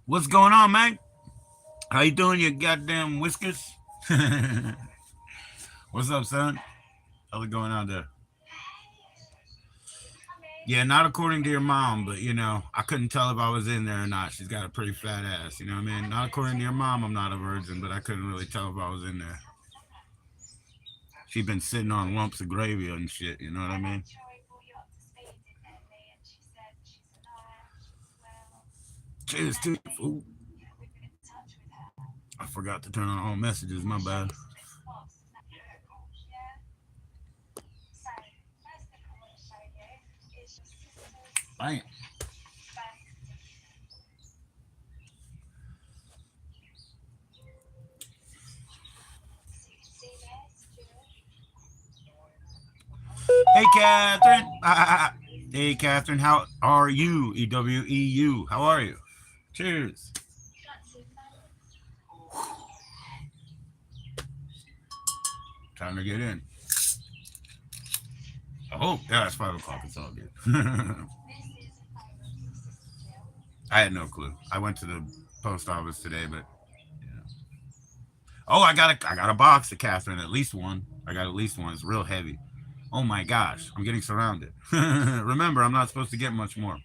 What's going on, man? How you doing, you goddamn whiskers? What's up, son? How's it going out there? Yeah, not according to your mom, but I couldn't tell if I was in there or not. She's got a pretty fat ass, you know what I mean? Not according to your mom, I'm not a virgin, but I couldn't really tell if I was in there. She's been sitting on lumps of gravy and shit, you know what I mean? Cheers to you, fool. I forgot to turn on all messages, my bad. Bam. Hey, Catherine. Hey, Catherine. How are you? EWEU. How are you? Cheers. Time to get in. Oh, yeah, it's 5 o'clock. It's all good. I had no clue. I went to the post office today, but oh, I got a box of Catherine. At least one. I got at least one. It's real heavy. Oh my gosh, I'm getting surrounded. Remember, I'm not supposed to get much more.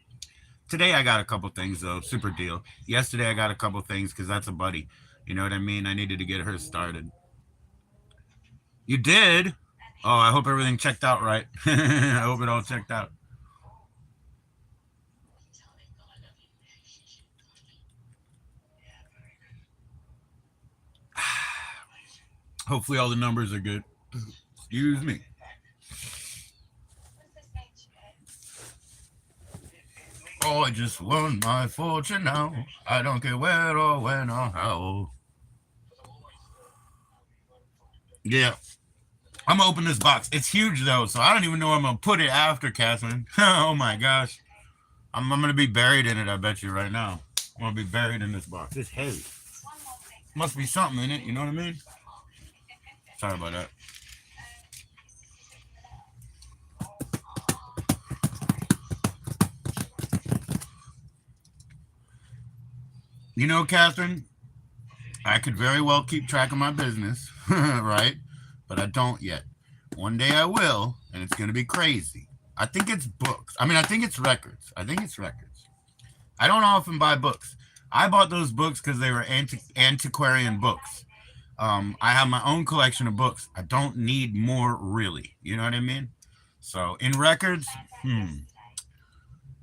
Today I got a couple things though, super deal. Yesterday I got a couple things because that's a buddy. You know what I mean? I needed to get her started. You did? Oh, I hope everything checked out right. I hope it all checked out. Hopefully all the numbers are good. Excuse me. Oh, I just won my fortune now. I don't care where or when or how. Yeah. I'm gonna open this box. It's huge though, so I don't even know where I'm gonna put it after, Catherine. Oh my gosh. I'm gonna be buried in it, I bet you right now. I'm gonna be buried in this box. It's heavy. Must be something in it, you know what I mean? Sorry about that. You know, Catherine, I could very well keep track of my business, right? But I don't yet. One day I will, and it's gonna be crazy. I think it's books. I mean, I think it's records. I think it's records. I don't often buy books. I bought those books because they were antiquarian books. I have my own collection of books. I don't need more, really. You know what I mean? So in records,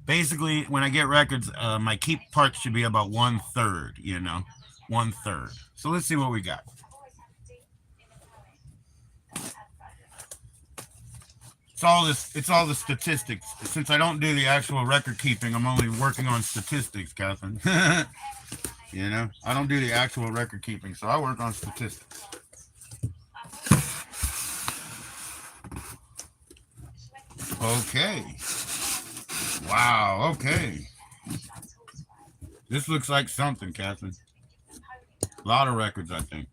basically, when I get records, my keep part should be about 1/3. You know, 1/3. So let's see what we got. It's all this. It's all the statistics. Since I don't do the actual record keeping, I'm only working on statistics, Catherine. I don't do the actual record keeping, so I work on statistics. Okay. Wow. Okay. This looks like something, Catherine. A lot of records, I think.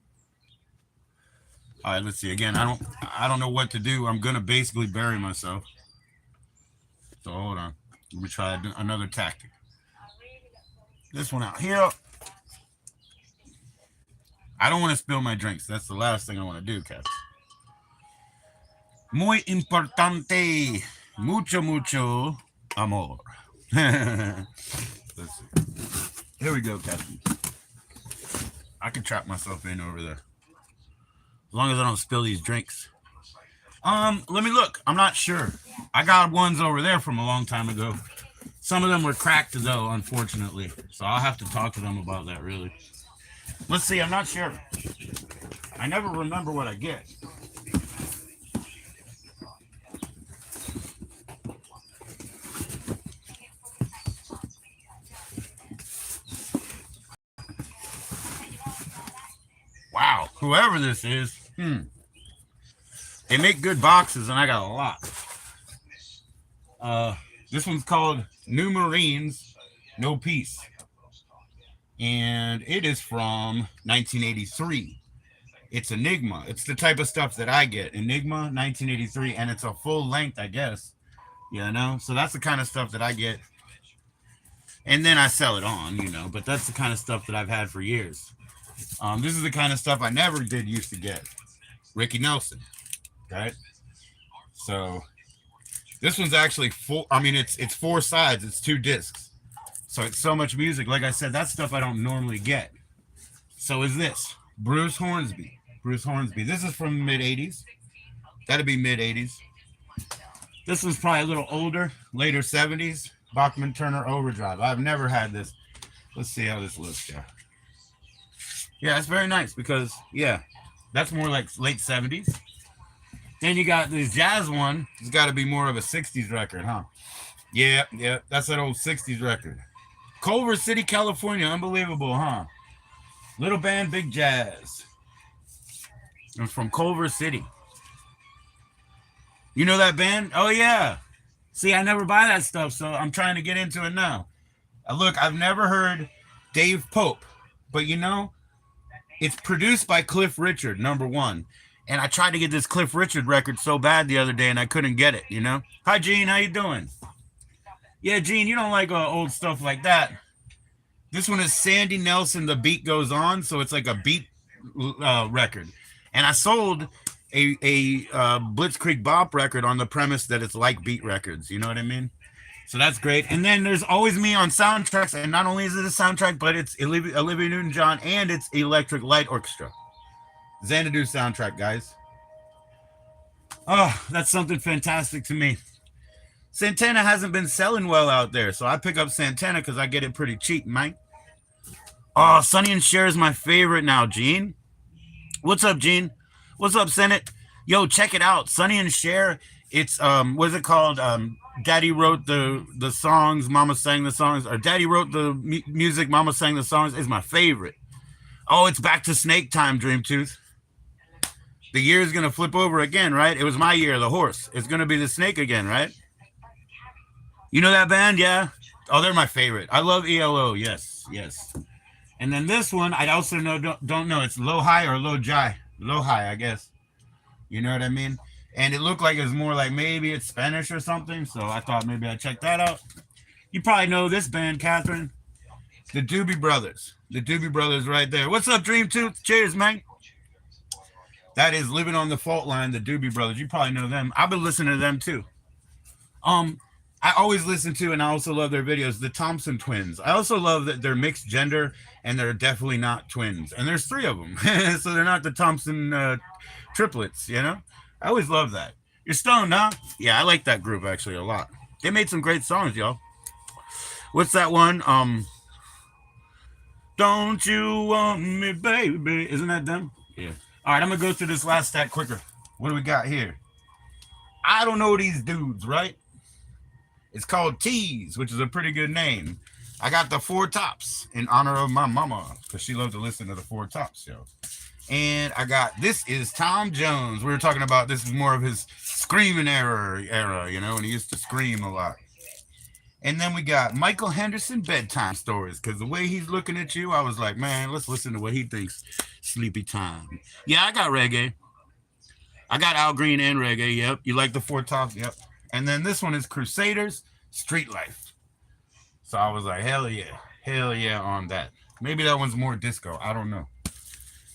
All right, let's see. Again, I don't know what to do. I'm gonna basically bury myself. So hold on. Let me try another tactic. This one out here. I don't want to spill my drinks. That's the last thing I want to do, Catherine. Muy importante. Mucho, mucho amor. Let's see. Here we go, Captain. I can trap myself in over there. As long as I don't spill these drinks. Let me look. I'm not sure. I got ones over there from a long time ago. Some of them were cracked though, unfortunately. So I'll have to talk to them about that, really. Let's see, I'm not sure. I never remember what I get. Wow, whoever this is, they make good boxes, and I got a lot. This one's called New Marines, No Peace, and it is from 1983. It's Enigma. It's the type of stuff that I get. Enigma, 1983, and it's a full length, I guess. So that's the kind of stuff that I get. and then I sell it on, you know. But that's the kind of stuff that I've had for years. This is the kind of stuff I never did used to get. Ricky Nelson, right? So this one's actually full. I mean, it's four sides. It's two discs. So it's so much music. Like I said, that's stuff I don't normally get. So is this Bruce Hornsby? Bruce Hornsby. This is from the mid '80s. That'd be mid '80s. This one's probably a little older, later '70s. Bachman Turner Overdrive. I've never had this. Let's see how this looks. Yeah, it's very nice because that's more like late '70s. Then you got this jazz one. It's got to be more of a '60s record, huh? Yeah, that's that old '60s record. Culver City, California. Unbelievable, huh? Little band, big jazz. I'm from Culver City. You know that band? Oh, yeah. See, I never buy that stuff, so I'm trying to get into it now. Look, I've never heard Dave Pope, but you know, it's produced by Cliff Richard, number one. And I tried to get this Cliff Richard record so bad the other day, and I couldn't get it, you know? Hi, Gene. How you doing? Yeah, Gene, you don't like old stuff like that. This one is Sandy Nelson, The Beat Goes On, so it's like a beat record. And I sold a Blitzkrieg Bop record on the premise that it's like beat records. You know what I mean? So that's great. And then there's Always Me on soundtracks, and not only is it a soundtrack, but it's Olivia Newton-John and it's Electric Light Orchestra. Xanadu soundtrack, guys. Oh, that's something fantastic to me. Santana hasn't been selling well out there, so I pick up Santana because I get it pretty cheap, Mike. Oh, Sonny and Cher is my favorite now, Gene. What's up, Gene? What's up, Senate? Yo, check it out. Sonny and Cher. It's what's it called? Daddy wrote the songs, Mama sang the songs, or Daddy wrote the music, Mama sang the songs. Is my favorite. Oh, it's back to Snake time, Dreamtooth. The year is gonna flip over again, right? It was my year, the horse. It's gonna be the snake again, right? You know that band? Yeah. Oh, they're my favorite. I love ELO. Yes. And then this one, I also don't know. It's Low High or Low Jai. Low High, I guess. You know what I mean? And it looked like it's more like maybe it's Spanish or something. So I thought maybe I'd check that out. You probably know this band, Catherine. The Doobie Brothers. The Doobie Brothers right there. What's up, Dreamtooth? Cheers, man. That is Living on the Fault Line, the Doobie Brothers. You probably know them. I've been listening to them too. I always listen to, and I also love their videos, the Thompson twins. I also love that they're mixed gender, and they're definitely not twins. And there's three of them, so they're not the Thompson triplets, you know? I always love that. You're stoned, huh? Yeah, I like that group, actually, a lot. They made some great songs, y'all. What's that one? Don't you want me, baby? Isn't that them? Yeah. All right, I'm going to go through this last stack quicker. What do we got here? I don't know these dudes, right? It's called Tease, which is a pretty good name. I got the Four Tops in honor of my mama because she loved to listen to the Four Tops show. And I got, this is Tom Jones. We were talking about, this is more of his screaming era, you know, and he used to scream a lot. And then we got Michael Henderson Bedtime Stories, because the way he's looking at you, I was like, man, let's listen to what he thinks sleepy time. Yeah, I got reggae. I got Al Green and reggae, yep. You like the Four Tops? Yep. And then this one is Crusaders, Street Life. So I was like, hell yeah on that. Maybe that one's more disco, I don't know.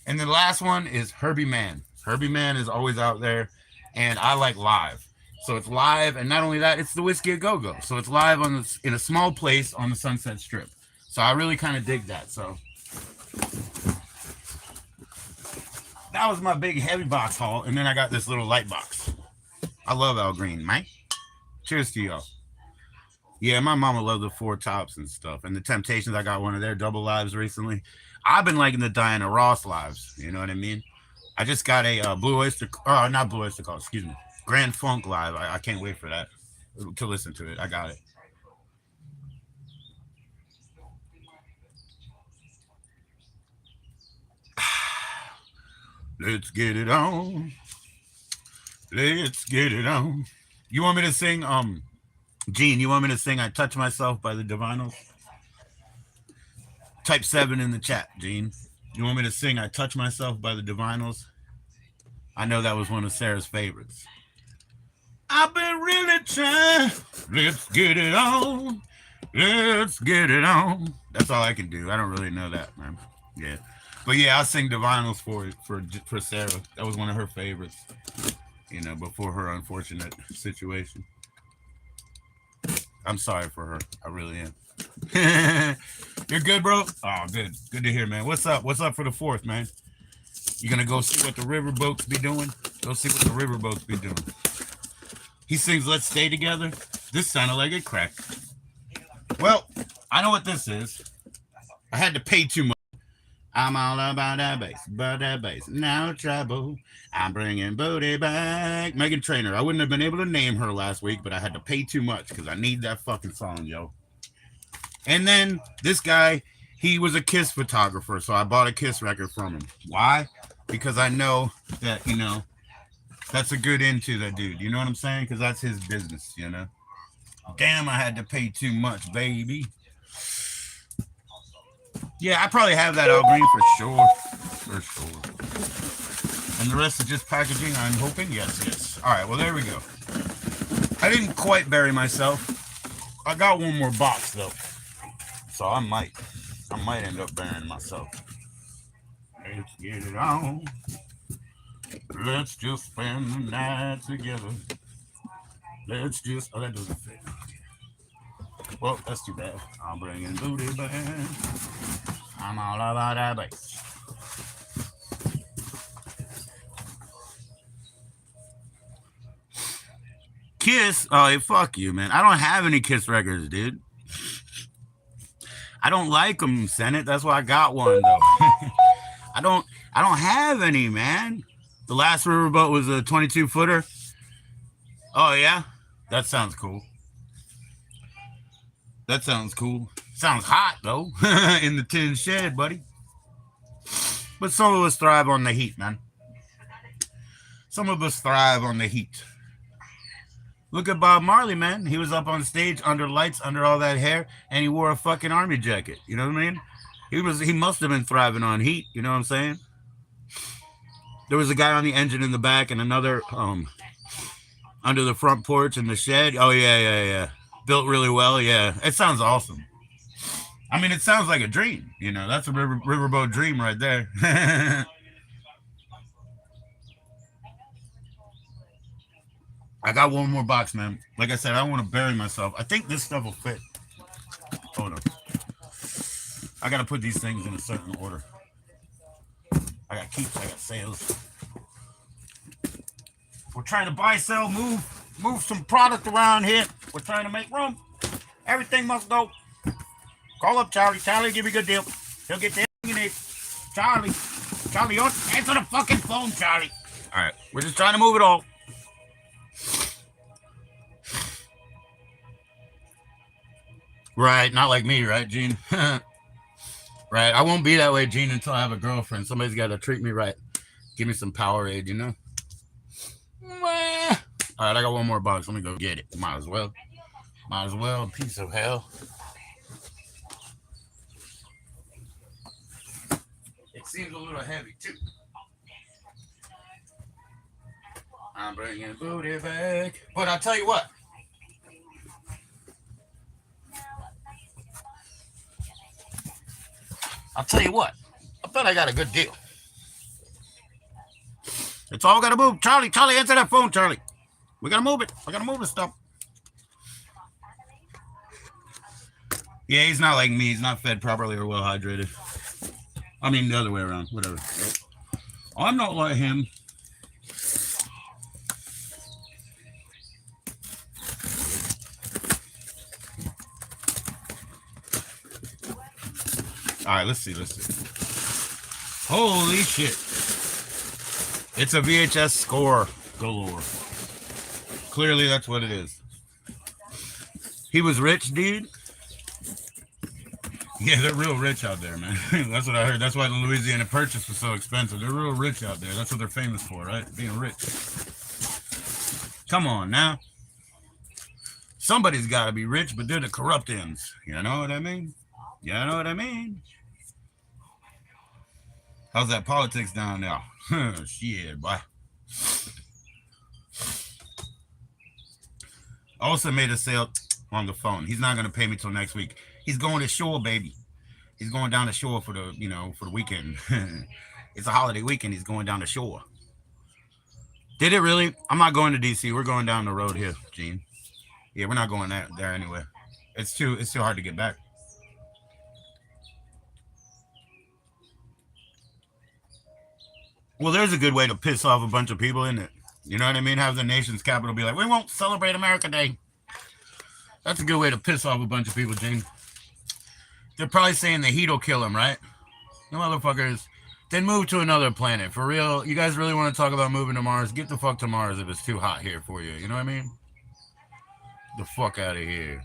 And the last one is Herbie Mann. Herbie Mann is always out there, and I like live. So it's live, and not only that, it's the Whiskey A Go-Go. So it's live in a small place on the Sunset Strip. So I really kind of dig that. So that was my big heavy box haul, and then I got this little light box. I love Al Green, man. Cheers to y'all. Yeah, my mama loved the Four Tops and stuff. And the Temptations, I got one of their double lives recently. I've been liking the Diana Ross lives. You know what I mean? I just got a Blue Oyster, not Blue Oyster Cult, excuse me. Grand Funk live. I can't wait for that to listen to it. I got it. Let's get it on. Let's get it on. You want me to sing, Gene, you want me to sing I Touch Myself by the Divinyls? Type 7 in the chat, Gene. You want me to sing I Touch Myself by the Divinyls? I know that was one of Sarah's favorites. I've been really trying. Let's get it on. Let's get it on. That's all I can do. I don't really know that, man. Yeah. But yeah, I'll sing the vinyls for Sarah. That was one of her favorites, you know, before her unfortunate situation. I'm sorry for her. I really am. You're good, bro? Oh, good. Good to hear, man. What's up? What's up for the 4th, man? You gonna go see what the riverboats be doing? Go see what the riverboats be doing. He sings Let's Stay Together. This sounded like it cracked. Well, I know what this is. I had to pay too much. I'm all about that bass, no trouble. I'm bringing booty back. Megan Trainor. I wouldn't have been able to name her last week, but I had to pay too much because I need that fucking song, yo. And then this guy, he was a Kiss photographer, so I bought a Kiss record from him. Why? Because I know that, you know, that's a good into that dude. You know what I'm saying? Because that's his business, you know? Damn, I had to pay too much, baby. Yeah, I probably have that Al Green for sure. For sure. And the rest is just packaging, I'm hoping? Yes. All right, well, there we go. I didn't quite bury myself. I got one more box, though. So I might end up burying myself. Let's get it on. Let's just spend the night together. Let's just... Oh, that doesn't fit. Well, that's too bad. I'm bringing booty back. I'm all about that bass. Kiss? Oh, hey, fuck you, man. I don't have any Kiss records, dude. I don't like them, Senate. That's why I got one, though. I don't have any, man. The last riverboat was a 22-footer. Oh, yeah? That sounds cool. That sounds cool. Sounds hot, though, in the tin shed, buddy. But some of us thrive on the heat, man. Some of us thrive on the heat. Look at Bob Marley, man. He was up on stage under lights, under all that hair, and he wore a fucking army jacket. You know what I mean? He must have been thriving on heat. You know what I'm saying? There was a guy on the engine in the back and another under the front porch in the shed. Oh, yeah. Built really well, yeah. It sounds awesome. I mean, it sounds like a dream. You know, that's a riverboat dream right there. I got one more box, man. Like I said, I don't want to bury myself. I think this stuff will fit. Hold on. I got to put these things in a certain order. I got keeps, I got sales. We're trying to buy, sell, move some product around here. We're trying to make room. Everything must go. Call up Charlie. Charlie, give you a good deal. He'll get the you need. Charlie, answer the fucking phone, Charlie. All right, we're just trying to move it all. Right, not like me, right, Gene? Right, I won't be that way, Gene, until I have a girlfriend. Somebody's got to treat me right. Give me some Powerade, you know? All right, I got one more box. Let me go get it. Might as well. A piece of hell. It seems a little heavy, too. I'm bringing booty back. But I'll tell you what. I bet I got a good deal. It's all got to move. Charlie, answer that phone, Charlie. We got to move it. I got to move this stuff. Yeah, he's not like me. He's not fed properly or well hydrated. I mean, the other way around. Whatever. I'm not like him. All right, let's see. Holy shit. It's a VHS score galore. Clearly, that's what it is. He was rich, dude. Yeah, they're real rich out there, man. That's what I heard. That's why the Louisiana Purchase was so expensive. They're real rich out there. That's what they're famous for, right? Being rich. Come on, now. Somebody's got to be rich, but they're the corrupt ends. You know what I mean? How's that politics down there? Shit, boy. Also made a sale. on the phone. He's not going to pay me till next week. He's going to shore, baby. He's going down the shore for the, for the weekend. It's a holiday weekend. He's going down the shore. Did it really? I'm not going to DC. We're going down the road here, Gene. Yeah, we're not going there anyway. It's too hard to get back. Well, there's a good way to piss off a bunch of people, isn't it? You know what I mean? Have the nation's capital be like, we won't celebrate America Day. That's a good way to piss off a bunch of people, Gene. They're probably saying the heat will kill them, right? The motherfuckers. Then move to another planet. For real, you guys really want to talk about moving to Mars? Get the fuck to Mars if it's too hot here for you. You know what I mean? The fuck out of here.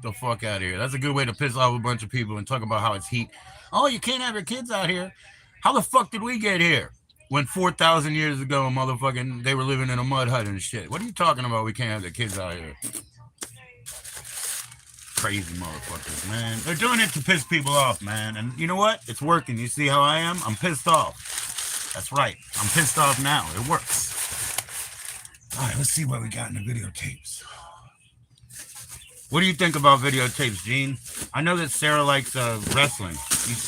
The fuck out of here. That's a good way to piss off a bunch of people and talk about how it's heat. Oh, you can't have your kids out here. How the fuck did we get here? When 4,000 years ago, motherfucking, they were living in a mud hut and shit. What are you talking about? We can't have the kids out here. Crazy motherfuckers, man. They're doing it to piss people off, man. And you know what? It's working. You see how I am? I'm pissed off. That's right. I'm pissed off now. It works. All right, let's see what we got in the videotapes. What do you think about videotapes, Gene? I know that Sarah likes wrestling.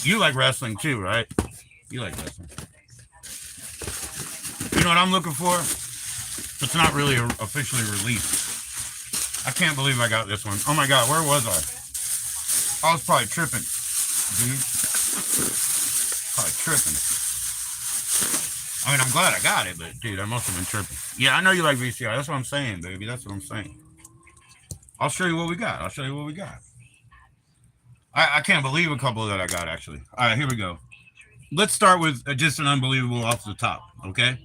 You like wrestling too, right? You like wrestling. You know what I'm looking for? It's not really officially released. I can't believe I got this one. Oh my God, where was I? I was probably tripping, dude. Probably tripping. I mean, I'm glad I got it, but dude, I must have been tripping. Yeah, I know you like VCR. That's what I'm saying, baby. That's what I'm saying. I'll show you what we got. I can't believe a couple that I got, actually. All right, here we go. Let's start with just an unbelievable off the top, okay?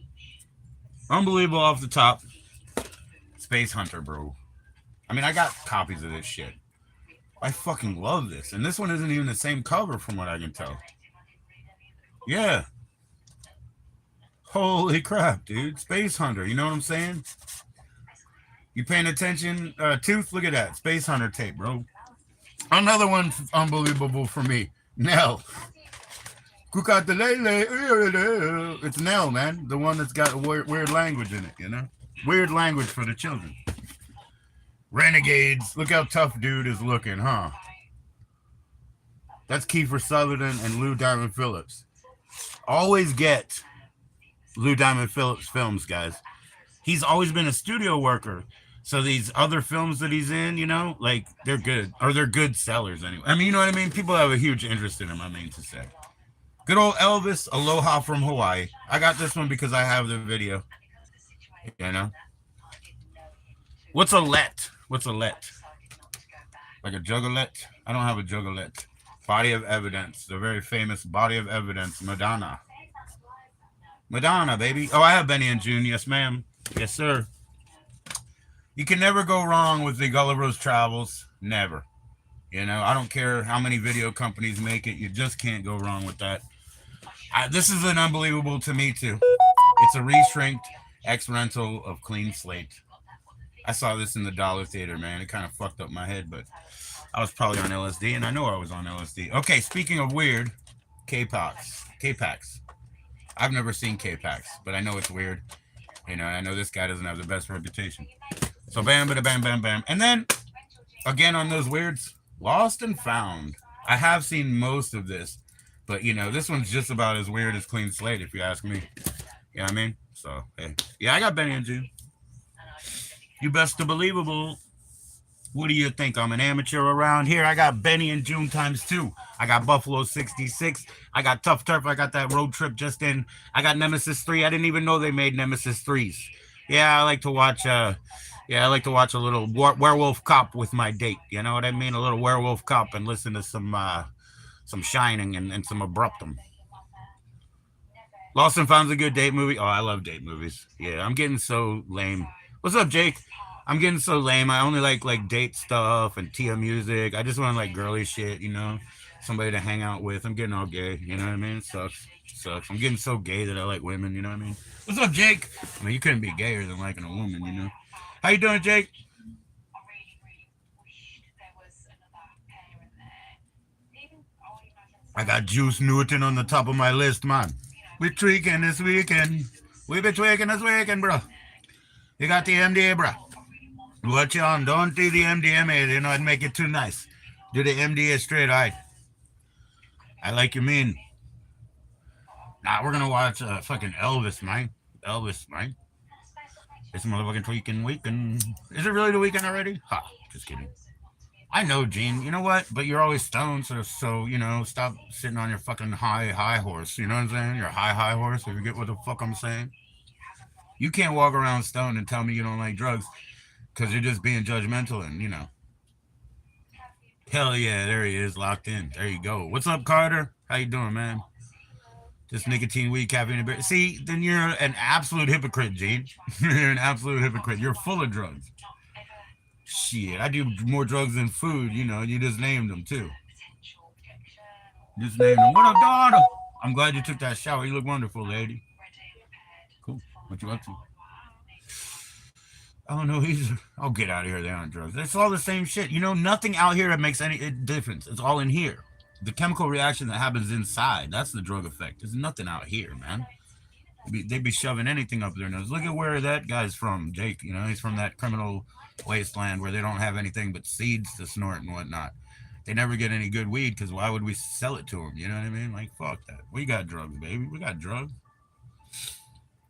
Unbelievable off the top. Space Hunter, bro. I mean, I got copies of this shit. I fucking love this. And this one isn't even the same cover from what I can tell. Yeah. Holy crap, dude. Space Hunter. You know what I'm saying? You paying attention? Tooth, look at that. Space Hunter tape, bro. Another one unbelievable for me. Nell. It's Nell, man. The one that's got a weird language in it, you know? Weird language for the children. Renegades. Look how tough dude is looking, huh? That's Kiefer Sutherland and Lou Diamond Phillips. Always get Lou Diamond Phillips films, guys. He's always been a studio worker. So these other films that he's in, you know, like, they're good. Or they're good sellers anyway. I mean, you know what I mean? People have a huge interest in him, I mean to say. Good old Elvis, Aloha from Hawaii. I got this one because I have the video. You know? What's a let? What's a let? Like a juggalette? I don't have a juggalette. Body of Evidence. The very famous Body of Evidence. Madonna. Madonna, baby. Oh, I have Benny and June. Yes, ma'am. Yes, sir. You can never go wrong with the Gulliver's Travels. Never. You know, I don't care how many video companies make it. You just can't go wrong with that. This is an unbelievable to me, too. It's a reshrinked X-rental of Clean Slate. I saw this in the Dollar Theater, man. It kind of fucked up my head, but I was probably on LSD, and I know I was on LSD. Okay, speaking of weird, K-Pax. K-Pax. I've never seen K-Pax, but I know it's weird. You know, I know this guy doesn't have the best reputation. So bam, bada, bam, bam, bam. And then, again on those weirds, Lost and Found. I have seen most of this, but, you know, this one's just about as weird as Clean Slate, if you ask me. You know what I mean? So, hey. Yeah, I got Benny and June. You best to believable. What do you think? I'm an amateur around here. I got Benny and June ×2. I got Buffalo 66. I got Tough Turf. I got that Road Trip just in. I got Nemesis 3. I didn't even know they made Nemesis 3s. Yeah, I like to watch a little werewolf cop with my date. You know what I mean? A little werewolf cop and listen to some Shining and some Abruptum. Lost and Found's a good date movie. Oh, I love date movies. Yeah, I'm getting so lame. What's up, Jake? I'm getting so lame. I only like date stuff and Tia music. I just want like girly shit, you know, somebody to hang out with. I'm getting all gay, you know what I mean? Sucks. I'm getting so gay that I like women, you know what I mean? What's up, Jake? I mean, you couldn't be gayer than liking a woman, you know? How you doing, Jake? I got Juice Newton on the top of my list, man. We tweaking this weekend. We be tweaking this weekend, bro. You got the MDA, bro. What you on? Don't do the MDMA. You know, I'd make it too nice. Do the MDA straight. All right. I like you mean. Nah, we're gonna watch fucking Elvis, man. Elvis, man. It's motherfucking tweaking weekend. Is it really the weekend already? Ha, just kidding. I know, Gene. You know what? But you're always stoned, so you know, stop sitting on your fucking high horse. You know what I'm saying? Your high horse. If you get what the fuck I'm saying. You can't walk around stoned and tell me you don't like drugs because you're just being judgmental and you know. Hell yeah, there he is, locked in. There you go. What's up, Carter? How you doing, man? Just nicotine, weed, caffeine, and beer. See, then you're an absolute hypocrite, Gene. You're an absolute hypocrite. You're full of drugs. Shit, I do more drugs than food. You know, you just named them too. Just named them. What up, daughter? I'm glad you took that shower. You look wonderful, lady. Cool. What you up to? Oh no, I'll get out of here. They're on drugs. It's all the same shit. You know, nothing out here that makes any difference. It's all in here. The chemical reaction that happens inside. That's the drug effect. There's nothing out here, man. They'd be shoving anything up their nose. Look at where that guy's from, Jake. You know, he's from that criminal wasteland where they don't have anything but seeds to snort and whatnot. They never get any good weed because why would we sell it to them? You know what I mean? Like, fuck that. We got drugs, baby. We got drugs.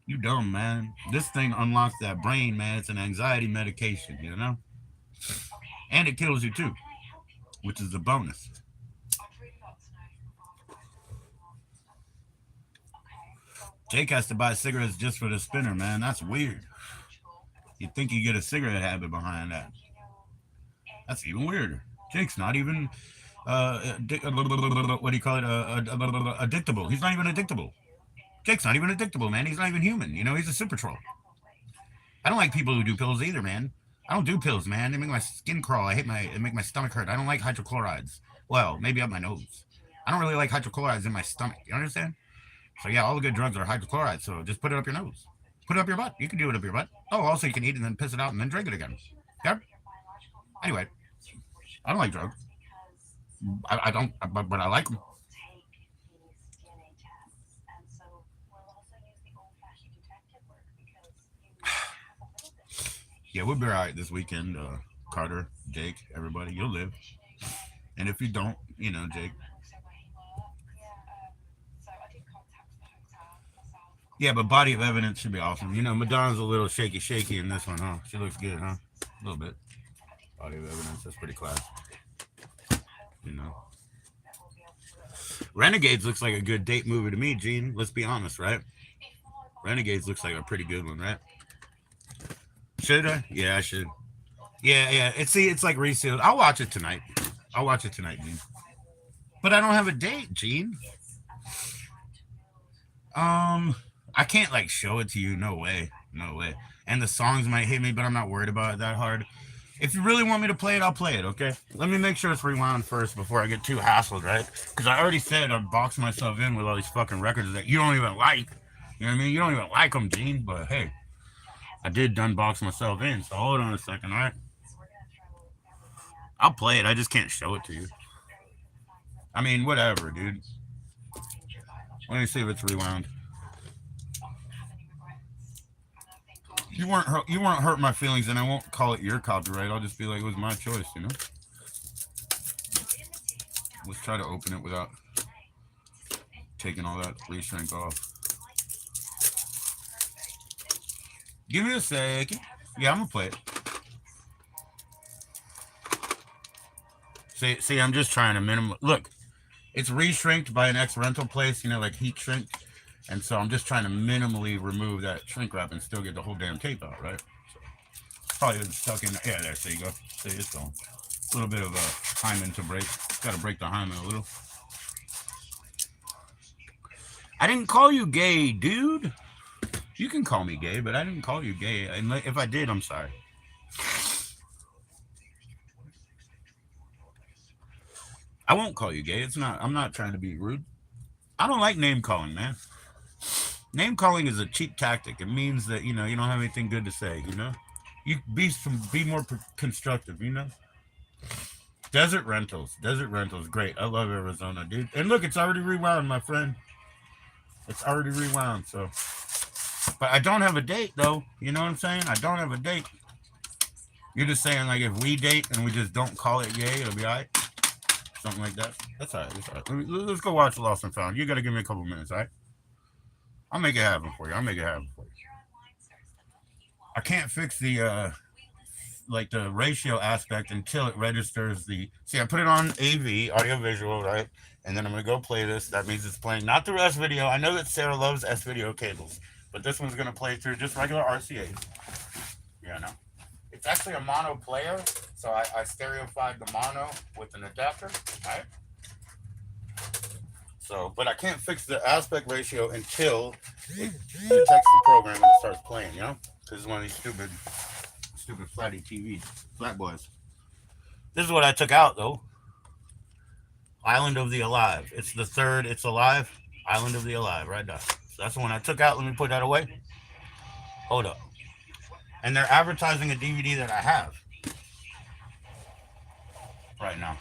You dumb, man. This thing unlocks that brain, man. It's an anxiety medication, you know? And it kills you too, which is the bonus. Jake has to buy cigarettes just for the spinner, man. That's weird. You'd think you get a cigarette habit behind that. That's even weirder. Jake's not even, what do you call it? Addictable. He's not even addictable. Jake's not even addictable, man. He's not even human. You know, he's a super troll. I don't like people who do pills either, man. I don't do pills, man. They make my skin crawl. They make my stomach hurt. I don't like hydrochlorides. Well, maybe up my nose. I don't really like hydrochlorides in my stomach. You understand? So yeah, all the good drugs are hydrochlorides. So just put it up your nose. Put it up your butt. You can do it up your butt. Oh, also you can eat it and then piss it out and then drink it again. Yep. Anyway, I don't like drugs. I don't, but I like them. Yeah, we'll be all right this weekend. Carter, Jake, everybody, you'll live. And if you don't, you know, Jake. Yeah, but body of evidence should be awesome. You know, Madonna's a little shaky in this one, huh? She looks good, huh? A little bit. Body of evidence, that's pretty class. You know. Renegades looks like a good date movie to me, Gene. Let's be honest, right? Renegades looks like a pretty good one, right? Should I? Yeah, I should. Yeah. It's like resealed. I'll watch it tonight. I'll watch it tonight, Gene. But I don't have a date, Gene. I can't like show it to you. No way. No way. And the songs might hit me, but I'm not worried about it that hard. If you really want me to play it, I'll play it, okay? Let me make sure it's rewound first before I get too hassled, right? Because I already said I'd box myself in with all these fucking records that you don't even like. You know what I mean? You don't even like them, Gene, but hey, I did done box myself in, so hold on a second, all right? I'll play it, I just can't show it to you. I mean, whatever, dude. Let me see if it's rewound. You weren't hurt my feelings, and I won't call it your copyright. I'll just be like, it was my choice, you know. Let's try to open it without taking all that reshrink off. Give me a second. Yeah, I'm gonna play it. See, I'm just trying to minimum. Look, it's reshrinked by an ex rental place, you know, like heat shrink. And so I'm just trying to minimally remove that shrink wrap and still get the whole damn tape out, right? So probably been stuck in there. Yeah, there you go. See, it's going. A little bit of a hymen to break. Got to break the hymen a little. I didn't call you gay, dude. You can call me gay, but I didn't call you gay. And if I did, I'm sorry. I won't call you gay. It's not. I'm not trying to be rude. I don't like name calling, man. Name calling is a cheap tactic. It means that you know you don't have anything good to say. You know, you be more constructive. You know. Desert rentals, great. I love Arizona, dude. And look, it's already rewound, my friend. It's already rewound. So, but I don't have a date though. You know what I'm saying? I don't have a date. You're just saying like if we date and we just don't call it yay, it'll be alright? Something like that? That's alright. That's alright. Let's go watch Lost and Found. You gotta give me a couple minutes, alright? I'll make it happen for you. I'll make it happen for you. I can't fix the like the ratio aspect until it registers the. See, I put it on AV, audio visual, right? And then I'm gonna go play this. That means it's playing not through S video. I know that Sarah loves S video cables, but this one's gonna play through just regular RCA's. Yeah, no. It's actually a mono player, so I stereofied the mono with an adapter, right? So, but I can't fix the aspect ratio until it detects the program and it starts playing, you know? Because it's one of these stupid flatty TVs, flat boys. This is what I took out though. Island of the Alive. It's the third. It's Alive. Island of the Alive, right there. So that's the one I took out. Let me put that away. Hold up. And they're advertising a DVD that I have right now.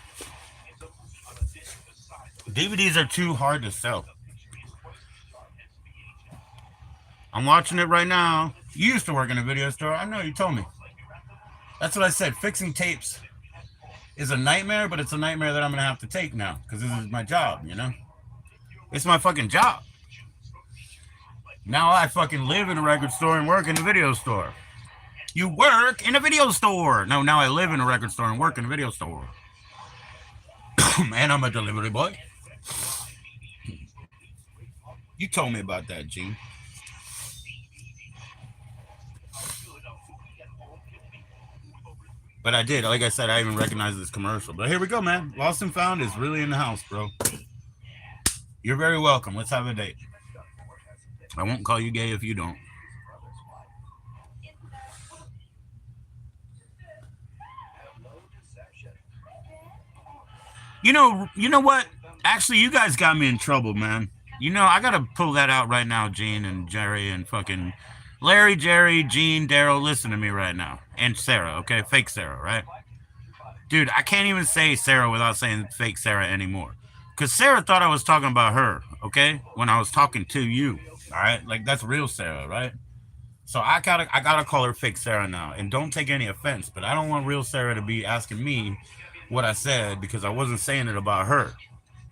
DVDs are too hard to sell. I'm watching it right now. You used to work in a video store. I know, you told me. That's what I said. Fixing tapes is a nightmare, but it's a nightmare that I'm going to have to take now because this is my job, you know? It's my fucking job. Now I fucking live in a record store and work in a video store. You work in a video store. No, now I live in a record store and work in a video store. And I'm a delivery boy. You told me about that, Gene. But I did. Like I said, I even recognized this commercial. But here we go, man. Lost and Found is really in the house, bro. You're very welcome. Let's have a date. I won't call you gay if you don't. You know what? Actually, you guys got me in trouble, man. You know, I gotta pull that out right now, Gene and Jerry and fucking Larry, Jerry, Gene, Daryl. Listen to me right now, and Sarah. Okay, fake Sarah, right? Dude, I can't even say Sarah without saying fake Sarah anymore, because Sarah thought I was talking about her. Okay, when I was talking to you, all right, like that's real Sarah, right? So I gotta call her fake Sarah now, and don't take any offense, but I don't want real Sarah to be asking me what I said because I wasn't saying it about her.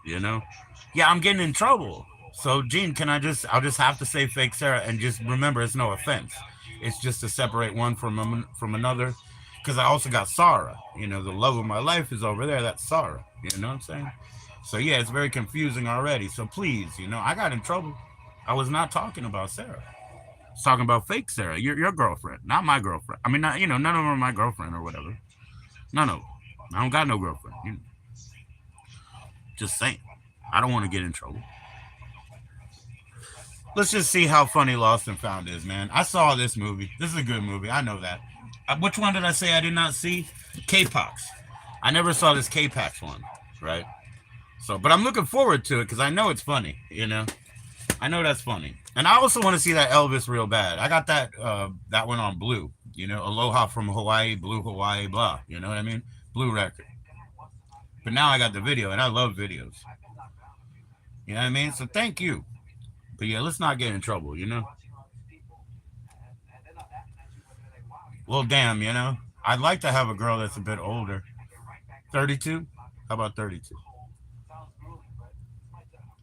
You know? Yeah, I'm getting in trouble. So, Gene, I'll just have to say fake Sarah and just remember it's no offense. It's just to separate one from another. Because I also got Sarah. You know, the love of my life is over there. That's Sarah. You know what I'm saying? So, yeah, it's very confusing already. So, please, you know, I got in trouble. I was not talking about Sarah. I was talking about fake Sarah, your girlfriend, not my girlfriend. I mean, not, you know, none of them are my girlfriend or whatever. None of them. I don't got no girlfriend. You know, just saying. I don't want to get in trouble. Let's just see how funny Lost and Found is, man. I saw this movie. This is a good movie. I know that. Which one did I say I did not see? K-Pox. I never saw this K-Pax one, right? So, but I'm looking forward to it because I know it's funny, you know? I know that's funny. And I also want to see that Elvis real bad. I got that one on Blue, you know? Aloha from Hawaii, Blue Hawaii, blah. You know what I mean? Blue record. But now I got the video, and I love videos. You know what I mean? So thank you. But yeah, let's not get in trouble, you know? Well, damn, you know? I'd like to have a girl that's a bit older. 32? How about 32?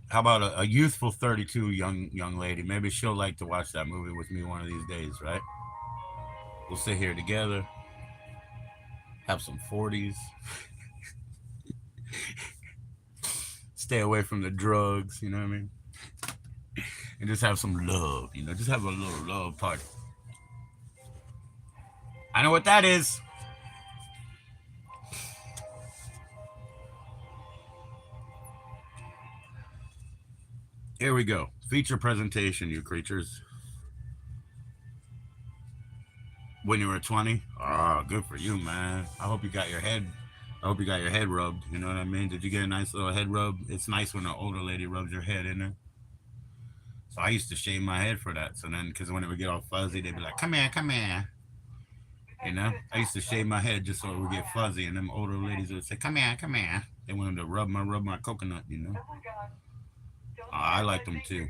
How about a youthful 32 young lady? Maybe she'll like to watch that movie with me one of these days, right? We'll sit here together, have some 40s, stay away from the drugs, you know what I mean? And just have some love, you know, just have a little love party. I know what that is. Here we go. Feature presentation, you creatures. When you were 20? Oh, good for you, man. I hope you got your head. I hope you got your head rubbed. You know what I mean? Did you get a nice little head rub? It's nice when an older lady rubs your head in there. So I used to shave my head for that. So then, because when it would get all fuzzy, they'd be like, come here, come here. You know? I used to shave my head just so it would get fuzzy. And them older ladies would say, come here, come here. They wanted to rub my coconut, you know? I liked them too.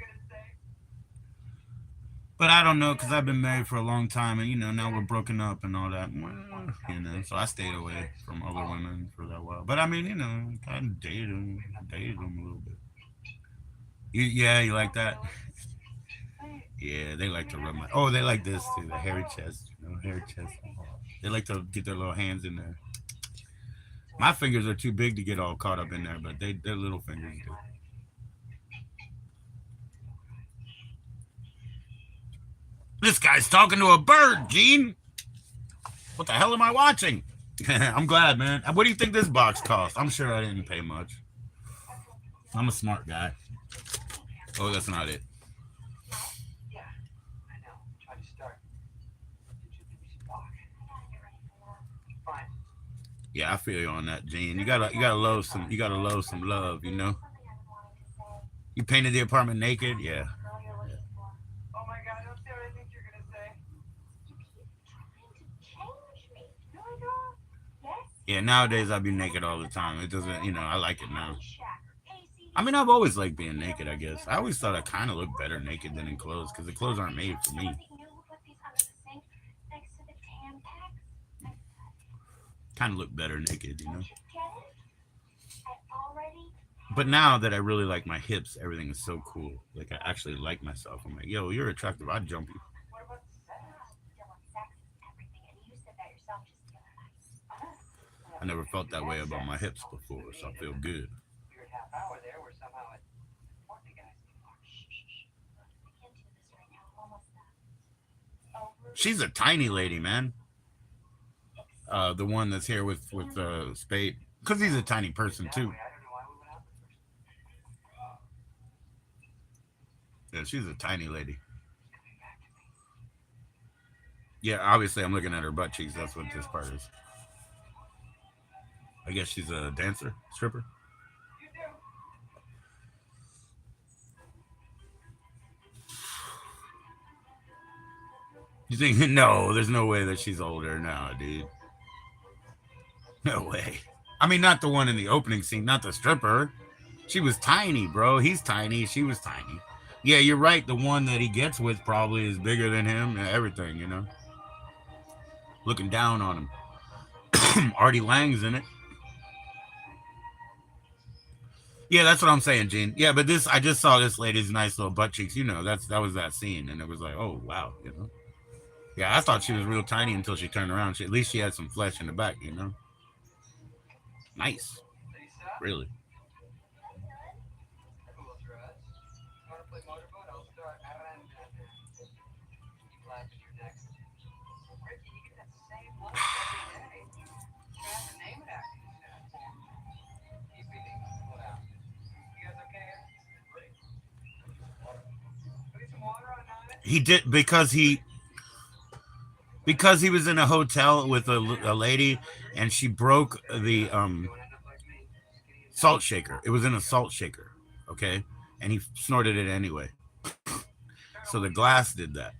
But I don't know because I've been married for a long time, and now we're broken up and all that. Well, so I stayed away from other women for that while. But I mean, I dated them a little bit. Yeah, you like that? Yeah, they like to rub my. Oh, they like this too. The hairy chest, hairy chest. They like to get their little hands in there. My fingers are too big to get all caught up in there, but their little fingers do. This guy's talking to a bird, Gene. What the hell am I watching? I'm glad, man. What do you think this box cost? I'm sure I didn't pay much. I'm a smart guy. Oh, that's not it. Yeah, I feel you on that, Gene. You gotta love some love. You painted the apartment naked, yeah. Yeah, nowadays I be naked all the time. It doesn't, I like it now. I mean, I've always liked being naked, I guess. I always thought I kind of looked better naked than in clothes because the clothes aren't made for me. Kind of look better naked. But now that I really like my hips, everything is so cool. Like, I actually like myself. I'm like, yo, you're attractive. I'd jump you. I never felt that way about my hips before, so I feel good. She's a tiny lady, man. The one that's here with Spade, because he's a tiny person too. Yeah, she's a tiny lady. Yeah, obviously I'm looking at her butt cheeks. That's what this part is. I guess she's a dancer, stripper. You think? No, there's no way that she's older now, dude. No way. I mean, not the one in the opening scene, not the stripper. She was tiny, bro. He's tiny. She was tiny. Yeah, you're right. The one that he gets with probably is bigger than him. Everything. Looking down on him. Artie Lang's in it. Yeah, that's what I'm saying, Gene. Yeah, but I just saw this lady's nice little butt cheeks. That was that scene, and it was like, oh wow. Yeah, I thought she was real tiny until she turned around. At least she had some flesh in the back. Nice, really. He did because he was in a hotel with a lady, and she broke the salt shaker. It was in a salt shaker, okay, and he snorted it anyway. So the glass did that.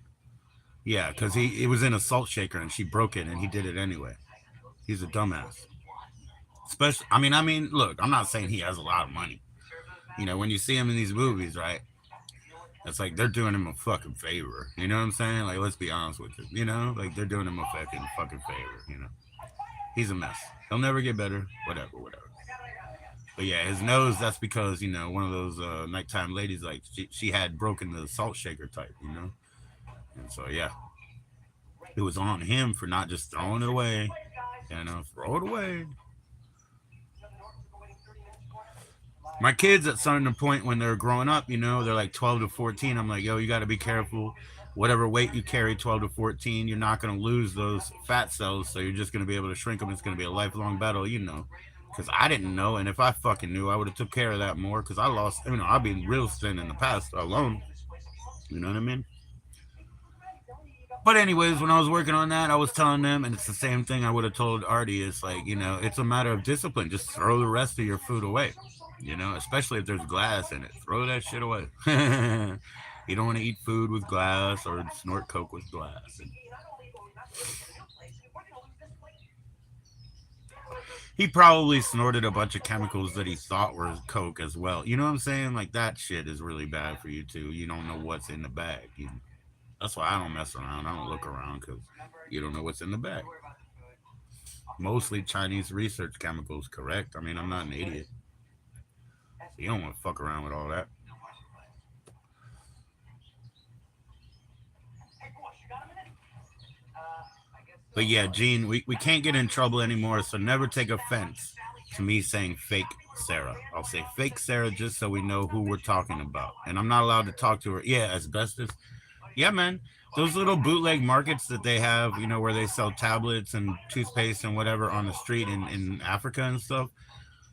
Yeah, because it was in a salt shaker, and she broke it, and he did it anyway. He's a dumbass. Especially, I mean, look, I'm not saying he has a lot of money. When you see him in these movies, right? It's like they're doing him a fucking favor. You know what I'm saying? Like, let's be honest with you. Like they're doing him a fucking favor. He's a mess. He'll never get better. Whatever. But yeah, his nose. That's because one of those nighttime ladies, like she had broken the salt shaker type. And so yeah, it was on him for not just throwing it away. Throw it away. My kids at certain point when they're growing up, they're like 12 to 14. I'm like, yo, you got to be careful. Whatever weight you carry, 12 to 14, you're not going to lose those fat cells. So you're just going to be able to shrink them. It's going to be a lifelong battle. Because I didn't know. And if I fucking knew, I would have took care of that more. Because I lost, I've been real thin in the past alone. You know what I mean? But anyways, when I was working on that, I was telling them, and it's the same thing I would have told Artie. It's like, it's a matter of discipline. Just throw the rest of your food away. Especially if there's glass in it. Throw that shit away. You don't want to eat food with glass or snort coke with glass. And he probably snorted a bunch of chemicals that he thought were coke as well. You know what I'm saying? Like, that shit is really bad for you too. You don't know what's in the bag. That's why I don't mess around. I don't look around because you don't know what's in the bag. Mostly Chinese research chemicals, correct? I mean, I'm not an idiot. So you don't want to fuck around with all that. But yeah, Gene, we can't get in trouble anymore, so never take offense to me saying fake Sarah. I'll say fake Sarah just so we know who we're talking about. And I'm not allowed to talk to her. Yeah, asbestos. Yeah, man. Those little bootleg markets that they have, where they sell tablets and toothpaste and whatever on the street in Africa and stuff,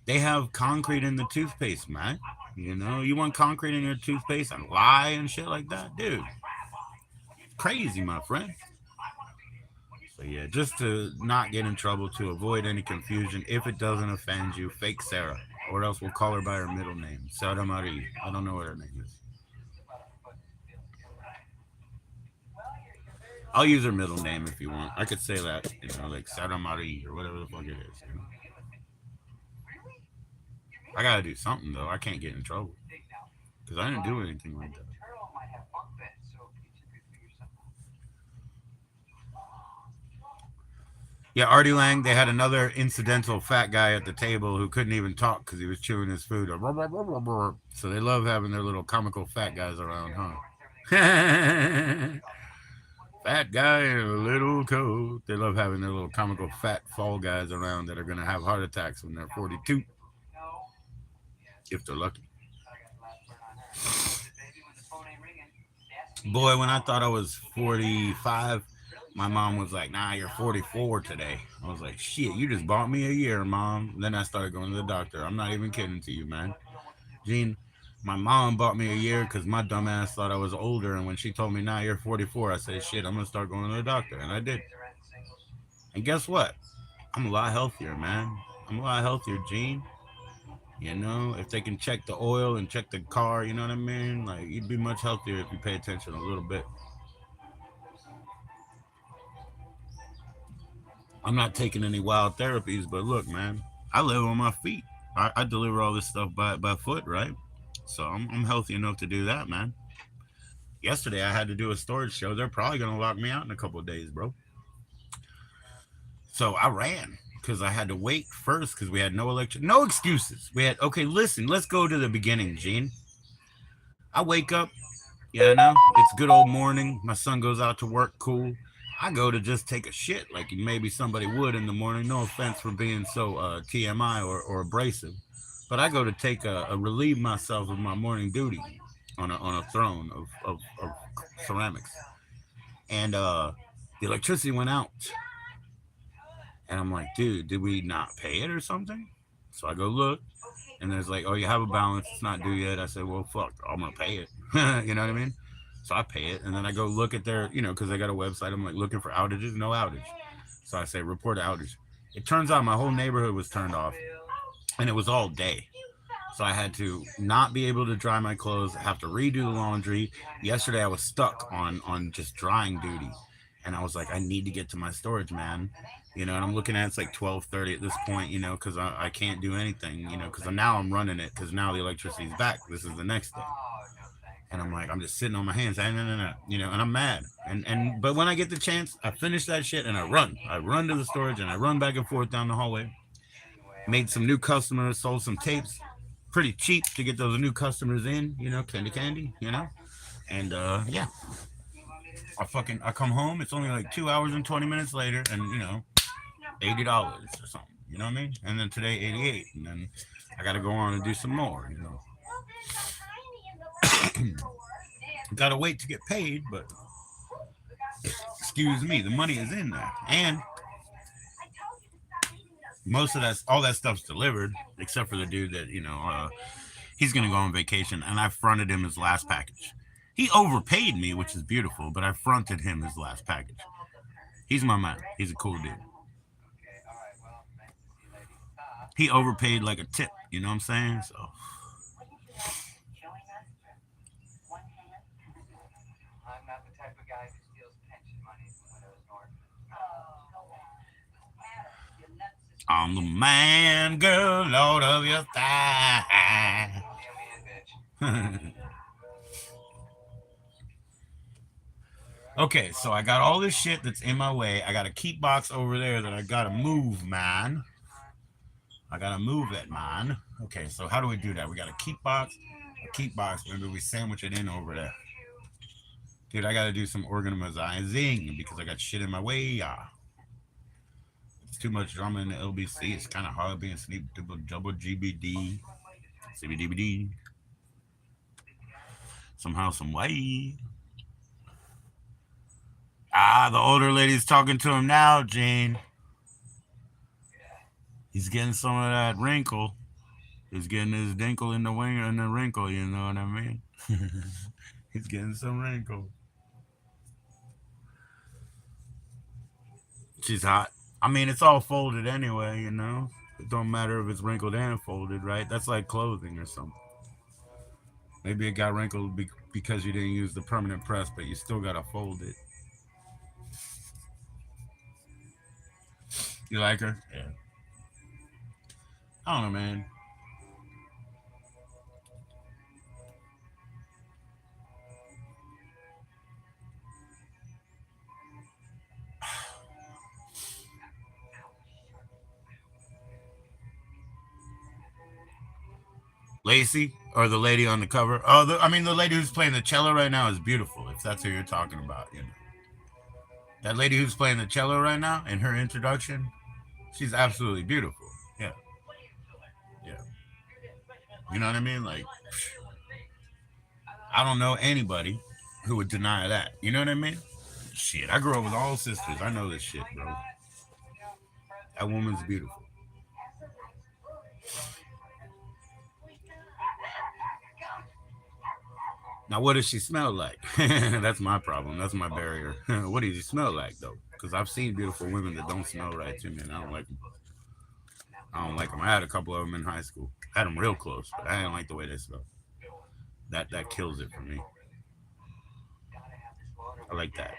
they have concrete in the toothpaste, man. You want concrete in your toothpaste and lie and shit like that? Dude, crazy, my friend. So yeah, just to not get in trouble, to avoid any confusion, if it doesn't offend you, fake Sarah, or else we'll call her by her middle name, Sarah Marie. I don't know what her name is. I'll use her middle name if you want. I could say that, like Sarah Marie or whatever the fuck it is. I gotta do something though. I can't get in trouble because I didn't do anything like that. Yeah, Artie Lang, they had another incidental fat guy at the table who couldn't even talk because he was chewing his food. So they love having their little comical fat guys around, huh? Fat guy in a little coat. They love having their little comical fat fall guys around that are going to have heart attacks when they're 42, if they're lucky. Boy, when I thought I was 45, my mom was like, nah, you're 44 today. I was like, shit, you just bought me a year, mom. Then I started going to the doctor. I'm not even kidding to you, man. Gene, my mom bought me a year because my dumbass thought I was older. And when she told me, nah, you're 44, I said, shit, I'm going to start going to the doctor. And I did. And guess what? I'm a lot healthier, man. I'm a lot healthier, Gene. If they can check the oil and check the car, you know what I mean? Like, you'd be much healthier if you pay attention a little bit. I'm not taking any wild therapies, but look, man, I live on my feet. I deliver all this stuff by foot, right? So I'm healthy enough to do that, man. Yesterday I had to do a storage show. They're probably gonna lock me out in a couple of days, bro. So I ran because I had to wait first because we had no electric, no excuses. We had okay. Listen, let's go to the beginning, Gene. I wake up, yeah, I know it's good old morning. My son goes out to work, cool. I go to just take a shit like maybe somebody would in the morning. No offense for being so TMI or abrasive, but I go to take a relieve myself of my morning duty on a throne of ceramics, and the electricity went out, and I'm like, dude, did we not pay it or something? So I go look, and there's like, oh, you have a balance, it's not due yet. I said, well, fuck, I'm gonna pay it. You know what I mean? So I pay it, and then I go look at their, because they got a website. I'm like looking for outages, no outage. So I say report outage. It turns out my whole neighborhood was turned off, and it was all day. So I had to not be able to dry my clothes, have to redo the laundry. Yesterday I was stuck on just drying duty, and I was like, I need to get to my storage, man. And I'm looking at it's like 12:30 at this point, because I can't do anything, because now I'm running it because now the electricity's back. This is the next day. And I'm like, I'm just sitting on my hands, no, and I'm mad. And but when I get the chance, I finish that shit and I run. I run to the storage and I run back and forth down the hallway. Made some new customers, sold some tapes, pretty cheap to get those new customers in, candy. And yeah, I come home. It's only like 2 hours and 20 minutes later, and $80 or something. You know what I mean? And then today 88, and then I got to go on and do some more. Gotta wait to get paid, but excuse me, the money is in there, and most of all that stuff's delivered, except for the dude that he's gonna go on vacation, and I fronted him his last package. He overpaid me, which is beautiful, but I fronted him his last package. He's my man. He's a cool dude. He overpaid like a tip. You know what I'm saying? So. I'm the man, girl, Lord of your thigh. Okay, so I got all this shit that's in my way. I got a keep box over there that I gotta move, man. I gotta move it, man. Okay, so how do we do that? We got a keep box. Maybe we sandwich it in over there. Dude, I gotta do some organizing because I got shit in my way. It's too much drama in the LBC. It's kind of hard being sleep double GBD, CBDBD. Somehow, some way. The older lady's talking to him now, Gene. He's getting some of that wrinkle. He's getting his dinkle in the wing and the wrinkle, you know what I mean? He's getting some wrinkle. She's hot. I mean, it's all folded anyway, you know? It don't matter if it's wrinkled and folded, right? That's like clothing or something. Maybe it got wrinkled because you didn't use the permanent press, but you still gotta fold it. You like her? Yeah. I don't know, man. Lacey or the lady on the cover? Oh, I mean, the lady who's playing the cello right now is beautiful. If that's who you're talking about, you know, that lady who's playing the cello right now in her introduction, she's absolutely beautiful. Yeah, yeah. You know what I mean? Like, I don't know anybody who would deny that. You know what I mean? Shit, I grew up with all sisters. I know this shit, bro. That woman's beautiful. Now, what does she smell like? That's my problem. That's my barrier. What does she smell like, though? Because I've seen beautiful women that don't smell right to me, and I don't like them. I don't like them. I had a couple of them in high school. I had them real close, but I didn't like the way they smell. That kills it for me. I like that.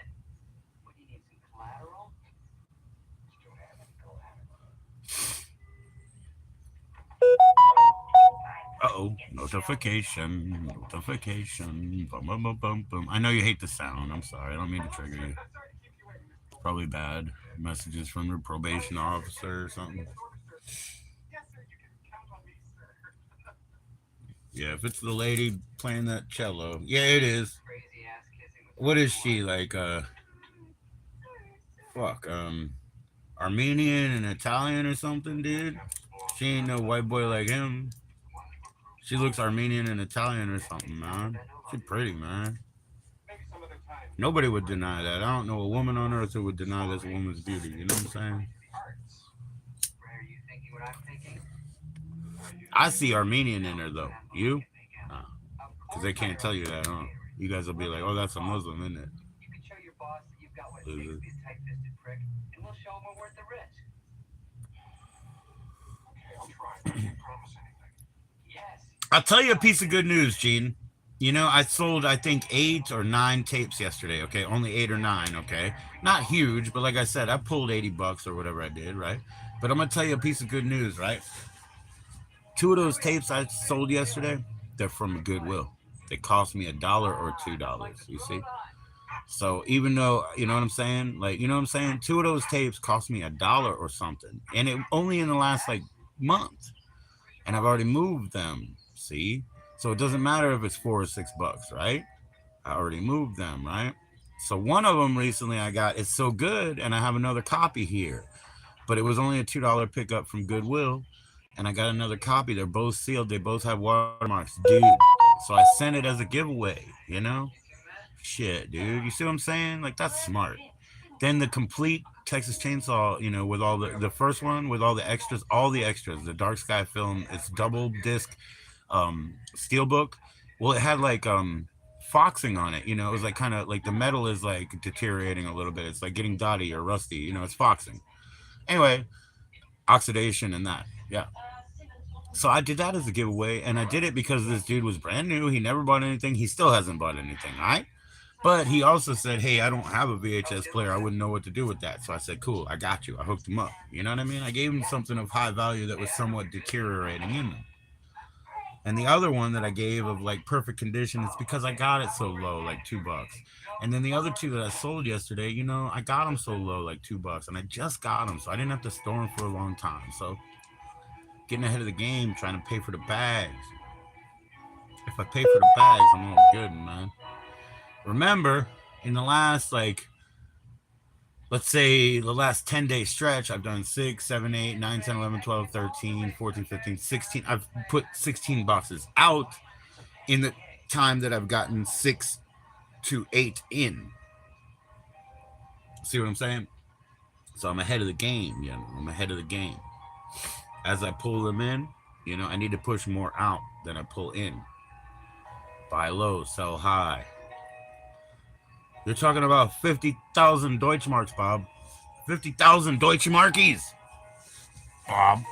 Uh-oh, notification, notification. Bum, bum, bum, bum, bum. I know you hate the sound. I'm sorry. I don't mean to trigger you. It's probably bad. Messages from your probation officer or something. Yeah, if it's the lady playing that cello. Yeah, it is. What is she like? Fuck. Armenian and Italian or something, dude. She ain't no white boy like him. She looks Armenian and Italian or something, man. She pretty, man. Nobody would deny that. I don't know a woman on earth who would deny this woman's beauty. You know what I'm saying? I see Armenian in her though. You? Because they can't tell you that, huh? You guys will be like, oh, that's a Muslim, isn't it? Loser. I'll tell you a piece of good news, Gene. You know, I sold, I think, 8 or 9 tapes yesterday, okay? Only 8 or 9, okay? Not huge, but like I said, I pulled $80 or whatever I did, right? But I'm going to tell you a piece of good news, right? 2 of those tapes I sold yesterday, they're from Goodwill. They cost me $1 or $2, you see? So even though, you know what I'm saying? Like, you know what I'm saying? 2 of those tapes cost me $1 or something. And it only in the last, like, month. And I've already moved them, see? So it doesn't matter if it's $4 or $6, right? I already moved them, right? So one of them recently I got, it's so good, and I have another copy here. But it was only a $2 pickup from Goodwill, and I got another copy. They're both sealed. They both have watermarks, dude. So I sent it as a giveaway, you know? Shit, dude. You see what I'm saying? Like, that's smart. Then the complete Texas Chainsaw, you know, with all the first one with all the extras, the Dark Sky film, it's double disc steelbook. Well, it had like foxing on it, you know. It was like kind of like the metal is like deteriorating a little bit. It's like getting dotty or rusty, you know. It's foxing. Anyway, oxidation and that. Yeah. So I did that as a giveaway, and I did it because this dude was brand new. He never bought anything. He still hasn't bought anything, all right? But he also said, hey, I don't have a VHS player. I wouldn't know what to do with that. So I said, cool, I got you. I hooked him up. You know what I mean? I gave him something of high value that was somewhat deteriorating in them. And the other one that I gave of like perfect condition, it's because I got it so low, like $2. And then the other two that I sold yesterday, I got them so low, like $2, and I just got them, so I didn't have to store them for a long time. So getting ahead of the game, trying to pay for the bags. If I pay for the bags, I'm all good, man. Remember, in the last let's say the last 10-day stretch, I've done 6, 7, 8, 9, 10, 11, 12, 13, 14, 15, 16. I've put 16 boxes out in the time that I've gotten 6 to 8 in. See what I'm saying? So I'm ahead of the game, I'm ahead of the game. As I pull them in, I need to push more out than I pull in. Buy low, sell high. You're talking about 50,000 Deutschmarks, Bob. 50,000 Deutschmarkies, Bob.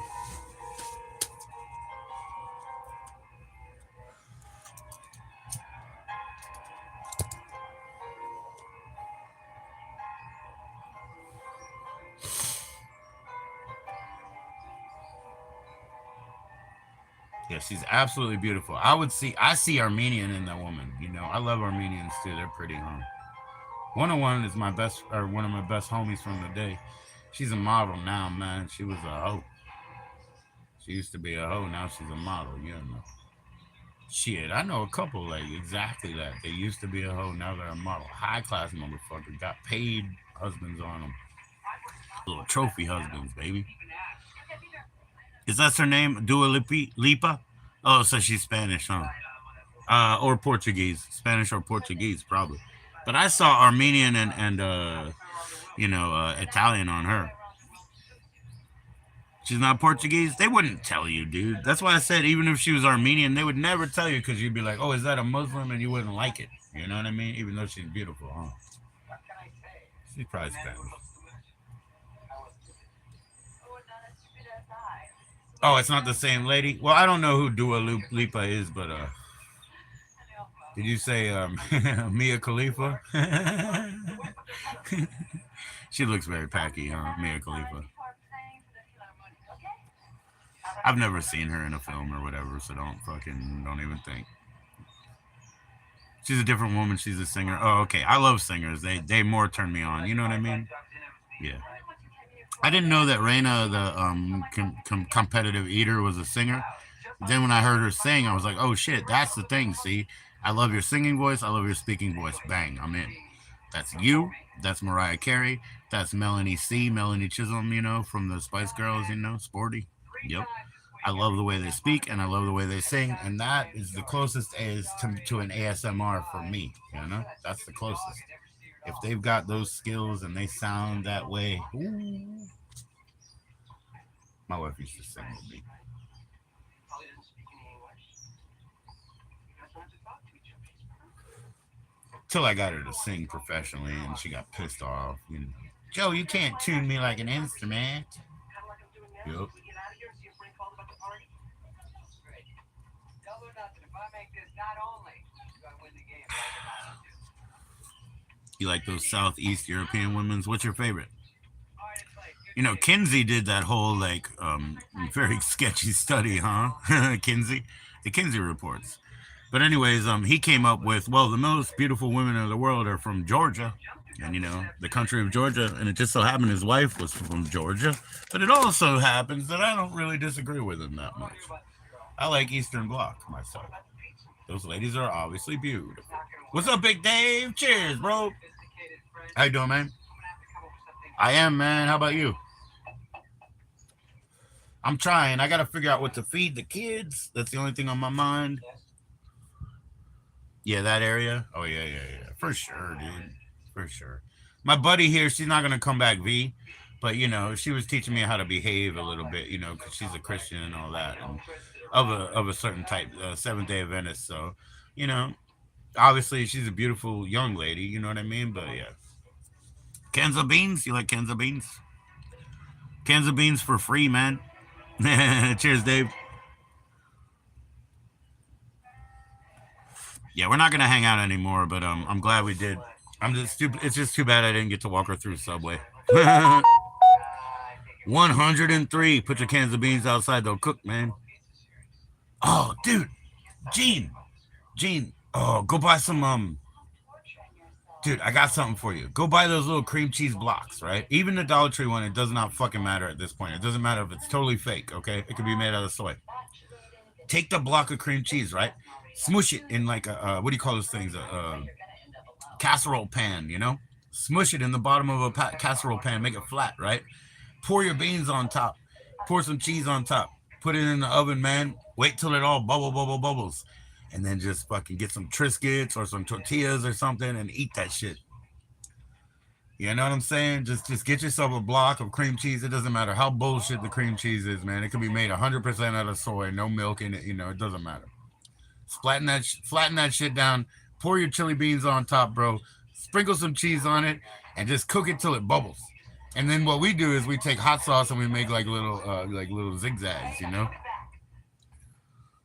Yeah, she's absolutely beautiful. I see Armenian in that woman. I love Armenians too. They're pretty, huh? 101 is one of my best homies from the day. She's a model now, man. She was a hoe. She used to be a hoe. Now she's a model. Shit, I know a couple like exactly that. They used to be a hoe. Now they're a model. High class motherfucker. Got paid husbands on them. Little trophy husbands, baby. Is that her name? Dua Lipa? Oh, so she's Spanish, huh? Or Portuguese. Spanish or Portuguese, probably. But I saw Armenian and Italian on her. She's not Portuguese. They wouldn't tell you, dude. That's why I said even if she was Armenian, they would never tell you because you'd be like, "Oh, is that a Muslim?" And you wouldn't like it. You know what I mean? Even though she's beautiful, huh? She's probably Spanish. Oh, it's not the same lady. Well, I don't know who Dua Lipa is, but did you say Mia Khalifa? She looks very packy, huh? Mia Khalifa. I've never seen her in a film or whatever, so don't even think. She's a different woman. She's a singer. Oh, okay. I love singers. They more turn me on. You know what I mean? Yeah. I didn't know that Reina, the competitive eater, was a singer. Then when I heard her sing, I was like, oh shit, that's the thing. See, I love your singing voice. I love your speaking voice. Bang, I'm in. That's you. That's Mariah Carey. That's Melanie Chisholm, from the Spice Girls, sporty. Yep. I love the way they speak and I love the way they sing, and that is the closest as to an ASMR for me. That's the closest. If they've got those skills and they sound that way, ooh. My wife used to sing with me. Till I got her to sing professionally, and she got pissed off. Joe, you can't tune me like an instrument. Yep. You like those Southeast European women's? What's your favorite? Kinsey did that whole very sketchy study, huh? Kinsey, the Kinsey reports. But anyways, he came up with, well, the most beautiful women in the world are from Georgia, and the country of Georgia, and it just so happened his wife was from Georgia. But it also happens that I don't really disagree with him that much. I like Eastern Bloc myself. Those ladies are obviously beautiful. What's up, Big Dave? Cheers, bro. How you doing, man? I am, man. How about you? I'm trying. I got to figure out what to feed the kids. That's the only thing on my mind. Yeah, that area. Oh, yeah, yeah, yeah. For sure, dude. For sure. My buddy here, she's not going to come back, V. But, she was teaching me how to behave a little bit, because she's a Christian and all that. And of a certain type, Seventh-day Adventist. So, obviously she's a beautiful young lady. You know what I mean? But, yeah. Cans of beans? You like cans of beans? Cans of beans for free, man. Cheers, Dave. Yeah, we're not gonna hang out anymore, but I'm glad we did. I'm just stupid. It's just too bad I didn't get to walk her through Subway. 103. Put your cans of beans outside. They'll cook, man. Oh, dude. Gene. Oh, go buy some dude, I got something for you. Go buy those little cream cheese blocks, right? Even the Dollar Tree one, it does not fucking matter at this point. It doesn't matter if it's totally fake, okay? It could be made out of soy. Take the block of cream cheese, right? Smush it in like a what do you call those things? A casserole pan, you know? Smush it in the bottom of a casserole pan, make it flat, right? Pour your beans on top. Pour some cheese on top. Put it in the oven, man. Wait till it all bubbles. And then just fucking get some Triscuits or some tortillas or something and eat that shit. You know what I'm saying? Just get yourself a block of cream cheese. It doesn't matter how bullshit the cream cheese is, man. It can be made 100% out of soy, no milk in it. You know, it doesn't matter. Flatten that shit down. Pour your chili beans on top, bro. Sprinkle some cheese on it, and just cook it till it bubbles. And then what we do is we take hot sauce and we make like little zigzags, you know.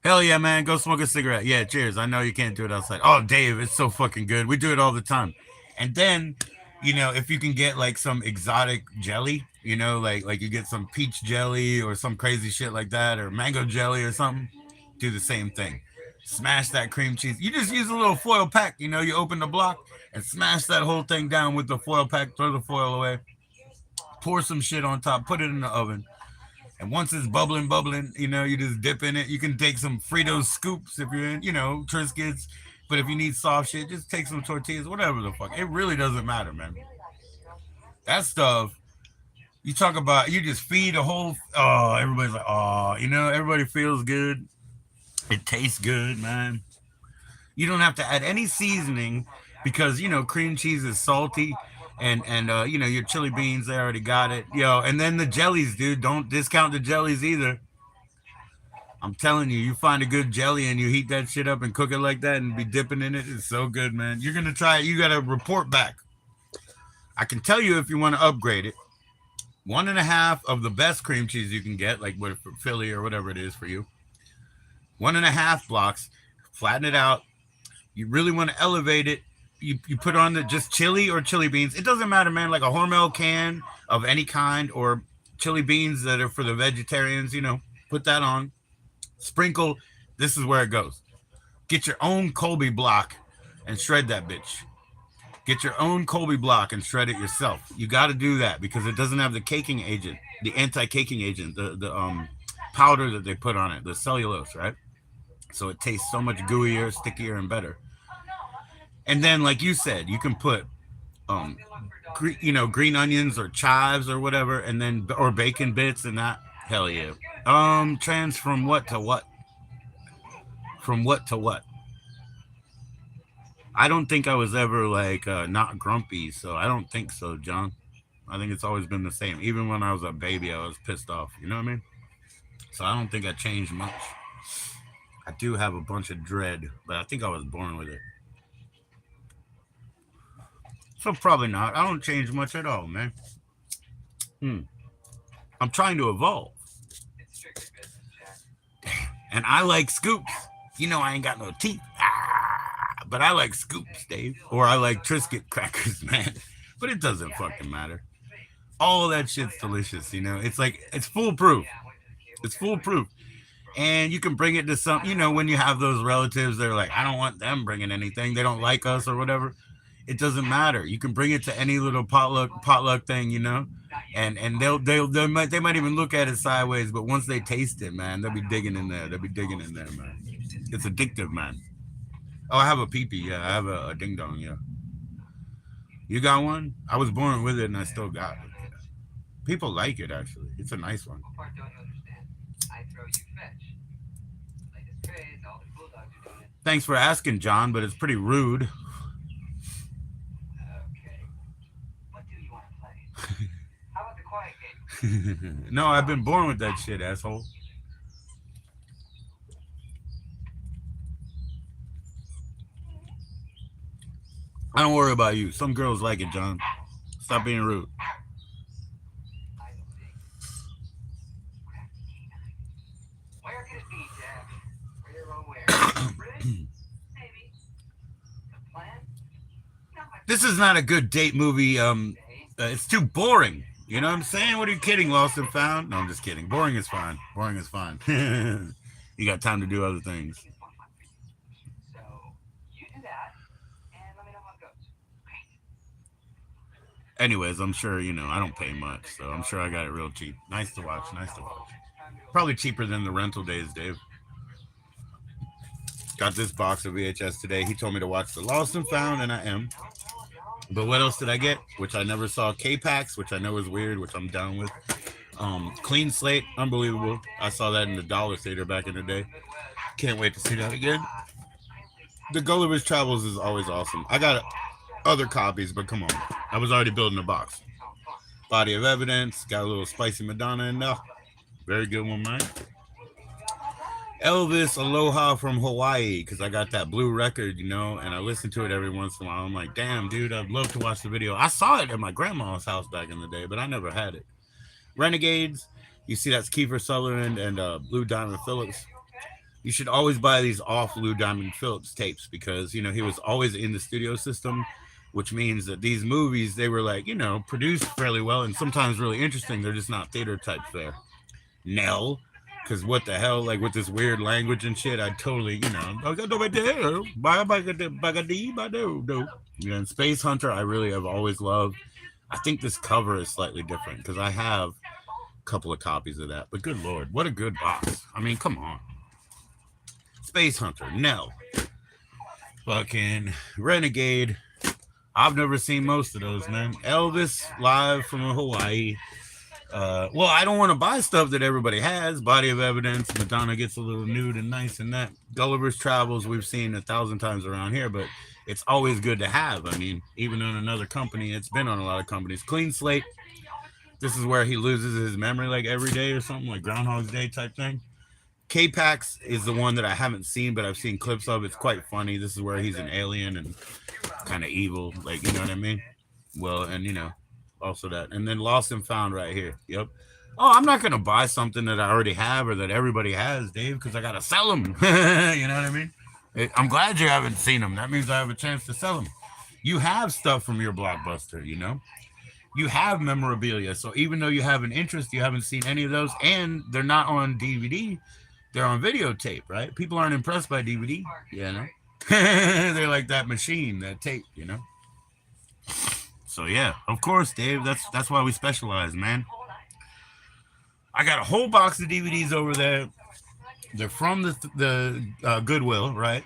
Hell yeah, man. Go smoke a cigarette. Yeah, cheers. I know you can't do it outside. Oh, Dave, it's so fucking good. We do it all the time. And then, you know, if you can get like some exotic jelly, you know, like you get some peach jelly or some crazy shit like that, or mango jelly or something, do the same thing. Smash that cream cheese. You just use a little foil pack, you know, you open the block and smash that whole thing down with the foil pack, throw the foil away, pour some shit on top, put it in the oven. And once it's bubbling, you know, you just dip in it. You can take some Fritos scoops if you're in, you know, Triscuits. But if you need soft shit, just take some tortillas, whatever the fuck. It really doesn't matter, man. That stuff, you talk about, you just feed a whole, oh, everybody's like, oh, you know, everybody feels good. It tastes good, man. You don't have to add any seasoning because, you know, cream cheese is salty and you know, your chili beans, they already got it. Yo, and then the jellies, dude, don't discount the jellies either. I'm telling you, you find a good jelly and you heat that shit up and cook it like that and be dipping in it. It's so good, man. You're gonna try it. You gotta report back. I can tell you if you want to upgrade it. 1.5 of the best cream cheese you can get, like what Philly or whatever it is for you. 1.5 blocks. Flatten it out. You really want to elevate it. You put on the just chili or chili beans. It doesn't matter, man. Like a Hormel can of any kind or chili beans that are for the vegetarians. You know, put that on. Sprinkle. This is where it goes. Get your own Colby block and shred that bitch. Get your own Colby block and shred it yourself. You got to do that because it doesn't have the caking agent, the anti-caking agent, the powder that they put on it, the cellulose, right? So it tastes so much gooier, stickier, and better. And then, like you said, you can put, you know, green onions or chives or whatever, and then or bacon bits and that. Hell yeah. Trans from what to what? From what to what? I don't think I was ever like not grumpy, so I don't think so, John. I think it's always been the same. Even when I was a baby, I was pissed off. You know what I mean? So I don't think I changed much. I do have a bunch of dread, but I think I was born with it. So probably not. I don't change much at all, man. Hmm. I'm trying to evolve. And I like scoops. You know I ain't got no teeth. But I like scoops, Dave. Or I like Triscuit crackers, man. But it doesn't fucking matter. All that shit's delicious, you know. It's like, it's foolproof. It's foolproof. And you can bring it to some, you know, when you have those relatives, they're like, I don't want them bringing anything. They don't like us or whatever. It doesn't matter. You can bring it to any little potluck thing, you know, and they might even look at it sideways, but once they taste it, man, they'll be digging in there. They'll be digging in there, man. It's addictive, man. Oh, I have a peepee. Yeah, I have a ding dong. Yeah. You got one? I was born with it, and I still got it. People like it actually. It's a nice one. Thanks for asking, John, but it's pretty rude. No, I've been born with that shit, asshole. I don't worry about you. Some girls like it, John. Stop being rude. This is not a good date movie. It's too boring. You know what I'm saying? What are you kidding, Lost and Found? No, I'm just kidding. Boring is fine. Boring is fine. You got time to do other things. Anyways, I'm sure, I don't pay much, so I'm sure I got it real cheap. Nice to watch, nice to watch. Probably cheaper than the rental days, Dave. Got this box of VHS today. He told me to watch The Lost and Found, and I am. But what else did I get? Which I never saw. K-Pax, which I know is weird, which I'm down with. Clean Slate, unbelievable. I saw that in the Dollar Theater back in the day. Can't wait to see that again. The Gulliver's Travels is always awesome. I got other copies, but come on. I was already building a box. Body of Evidence, got a little Spicy Madonna in there. Very good one, man. Elvis Aloha from Hawaii, because I got that blue record, and I listen to it every once in a while. I'm like, damn, dude, I'd love to watch the video. I saw it at my grandma's house back in the day, but I never had it. Renegades, you see that's Kiefer Sutherland and Lou Diamond Phillips. You should always buy these off Lou Diamond Phillips tapes because, he was always in the studio system, which means that these movies, they were like, produced fairly well and sometimes really interesting. They're just not theater type fare. Nell, because what the hell, like with this weird language and shit, I totally, and Space Hunter, I really have always loved. I think this cover is slightly different because I have a couple of copies of that. But good lord, what a good box. I mean, come on. Space Hunter, Nell, fucking Renegade. I've never seen most of those, man. Elvis live from Hawaii. Well, I don't want to buy stuff that everybody has. Body of Evidence, Madonna gets a little nude and nice in that. Gulliver's Travels, we've seen 1,000 times around here, but it's always good to have. I mean, even on another company, it's been on a lot of companies. Clean Slate, this is where he loses his memory like every day or something, like Groundhog's Day type thing. K-Pax is the one that I haven't seen, but I've seen clips of. It's quite funny. This is where he's an alien and kind of evil, like, you know what I mean? Well, and, also that. And then Lost and Found right here. Yep. Oh, I'm not going to buy something that I already have or that everybody has, Dave, because I got to sell them. You know what I mean? I'm glad you haven't seen them. That means I have a chance to sell them. You have stuff from your Blockbuster, You have memorabilia. So even though you have an interest, you haven't seen any of those, and they're not on DVD. They're on videotape, right? People aren't impressed by DVD, They're like that machine, that tape, So yeah, of course, Dave. That's why we specialize, man. I got a whole box of DVDs over there. They're from the Goodwill, right?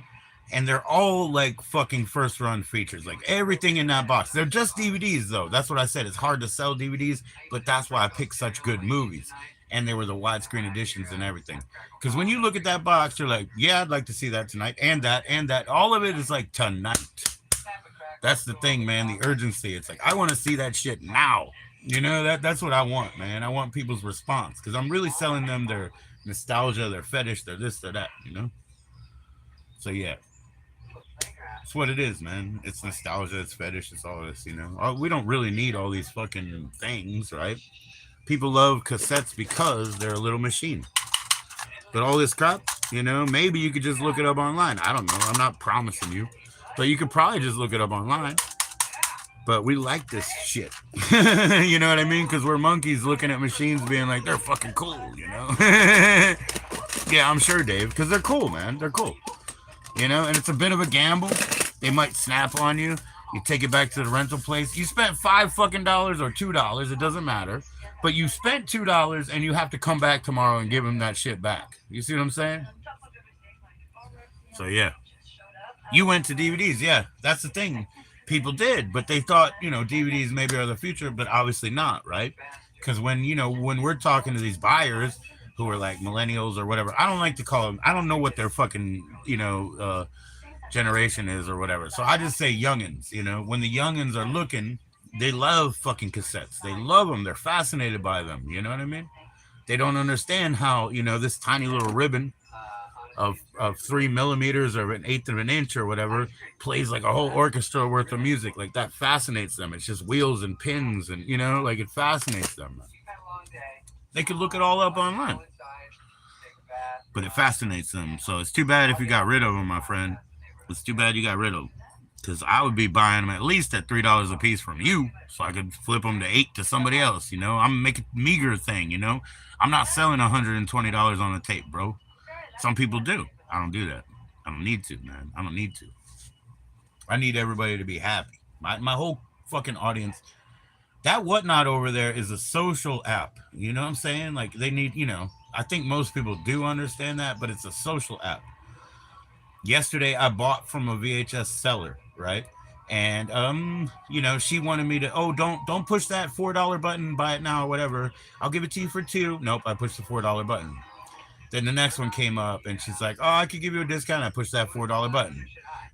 And they're all like fucking first run features, like everything in that box. They're just DVDs though. That's what I said. It's hard to sell DVDs, but that's why I picked such good movies. And they were the widescreen editions and everything. Because when you look at that box, you're like, yeah, I'd like to see that tonight, and that, and that. All of it is like tonight. That's the thing, man. The urgency. It's like I want to see that shit now. That's what I want, man. I want people's response because I'm really selling them their nostalgia, their fetish, their this, their that. So yeah, it's what it is, man. It's nostalgia, it's fetish, it's all this. We don't really need all these fucking things, right? People love cassettes because they're a little machine. But all this crap, maybe you could just look it up online. I don't know. I'm not promising you. But you could probably just look it up online. But we like this shit. You know what I mean? Because we're monkeys looking at machines being like, they're fucking cool, Yeah, I'm sure, Dave. Because they're cool, man. They're cool. And it's a bit of a gamble. They might snap on you. You take it back to the rental place. You spent $5 fucking or $2. It doesn't matter. But you spent $2 and you have to come back tomorrow and give him that shit back. You see what I'm saying? So yeah. You went to DVDs. Yeah, that's the thing. People did, but they thought, DVDs maybe are the future, but obviously not, right? Because when we're talking to these buyers who are like millennials or whatever, I don't like to call them, I don't know what their fucking, generation is or whatever. So I just say youngins, when the youngins are looking, they love fucking cassettes. They love them. They're fascinated by them. You know what I mean? They don't understand how, this tiny little ribbon of 3 millimeters or an eighth of an inch or whatever plays like a whole orchestra worth of music. Like that fascinates them. It's just wheels and pins and, like it fascinates them. They could look it all up online. But it fascinates them. So it's too bad if you got rid of them, my friend. It's too bad you got rid of them. Because I would be buying them at least at $3 a piece from you, so I could flip them to $8 to somebody else. I'm making a meager thing. I'm not selling $120 on a tape, bro. Some people do. I don't do that. I don't need to, man. I don't need to. I need everybody to be happy. My whole fucking audience. That Whatnot over there is a social app. You know what I'm saying? Like they need, I think most people do understand that, but it's a social app. Yesterday I bought from a VHS seller, right? And she wanted me to, oh, don't push that $4 button, buy it now or whatever. I'll give it to you for two. Nope, I pushed the $4 button. Then the next one came up and she's like, oh, I could give you a discount. I pushed that $4 button.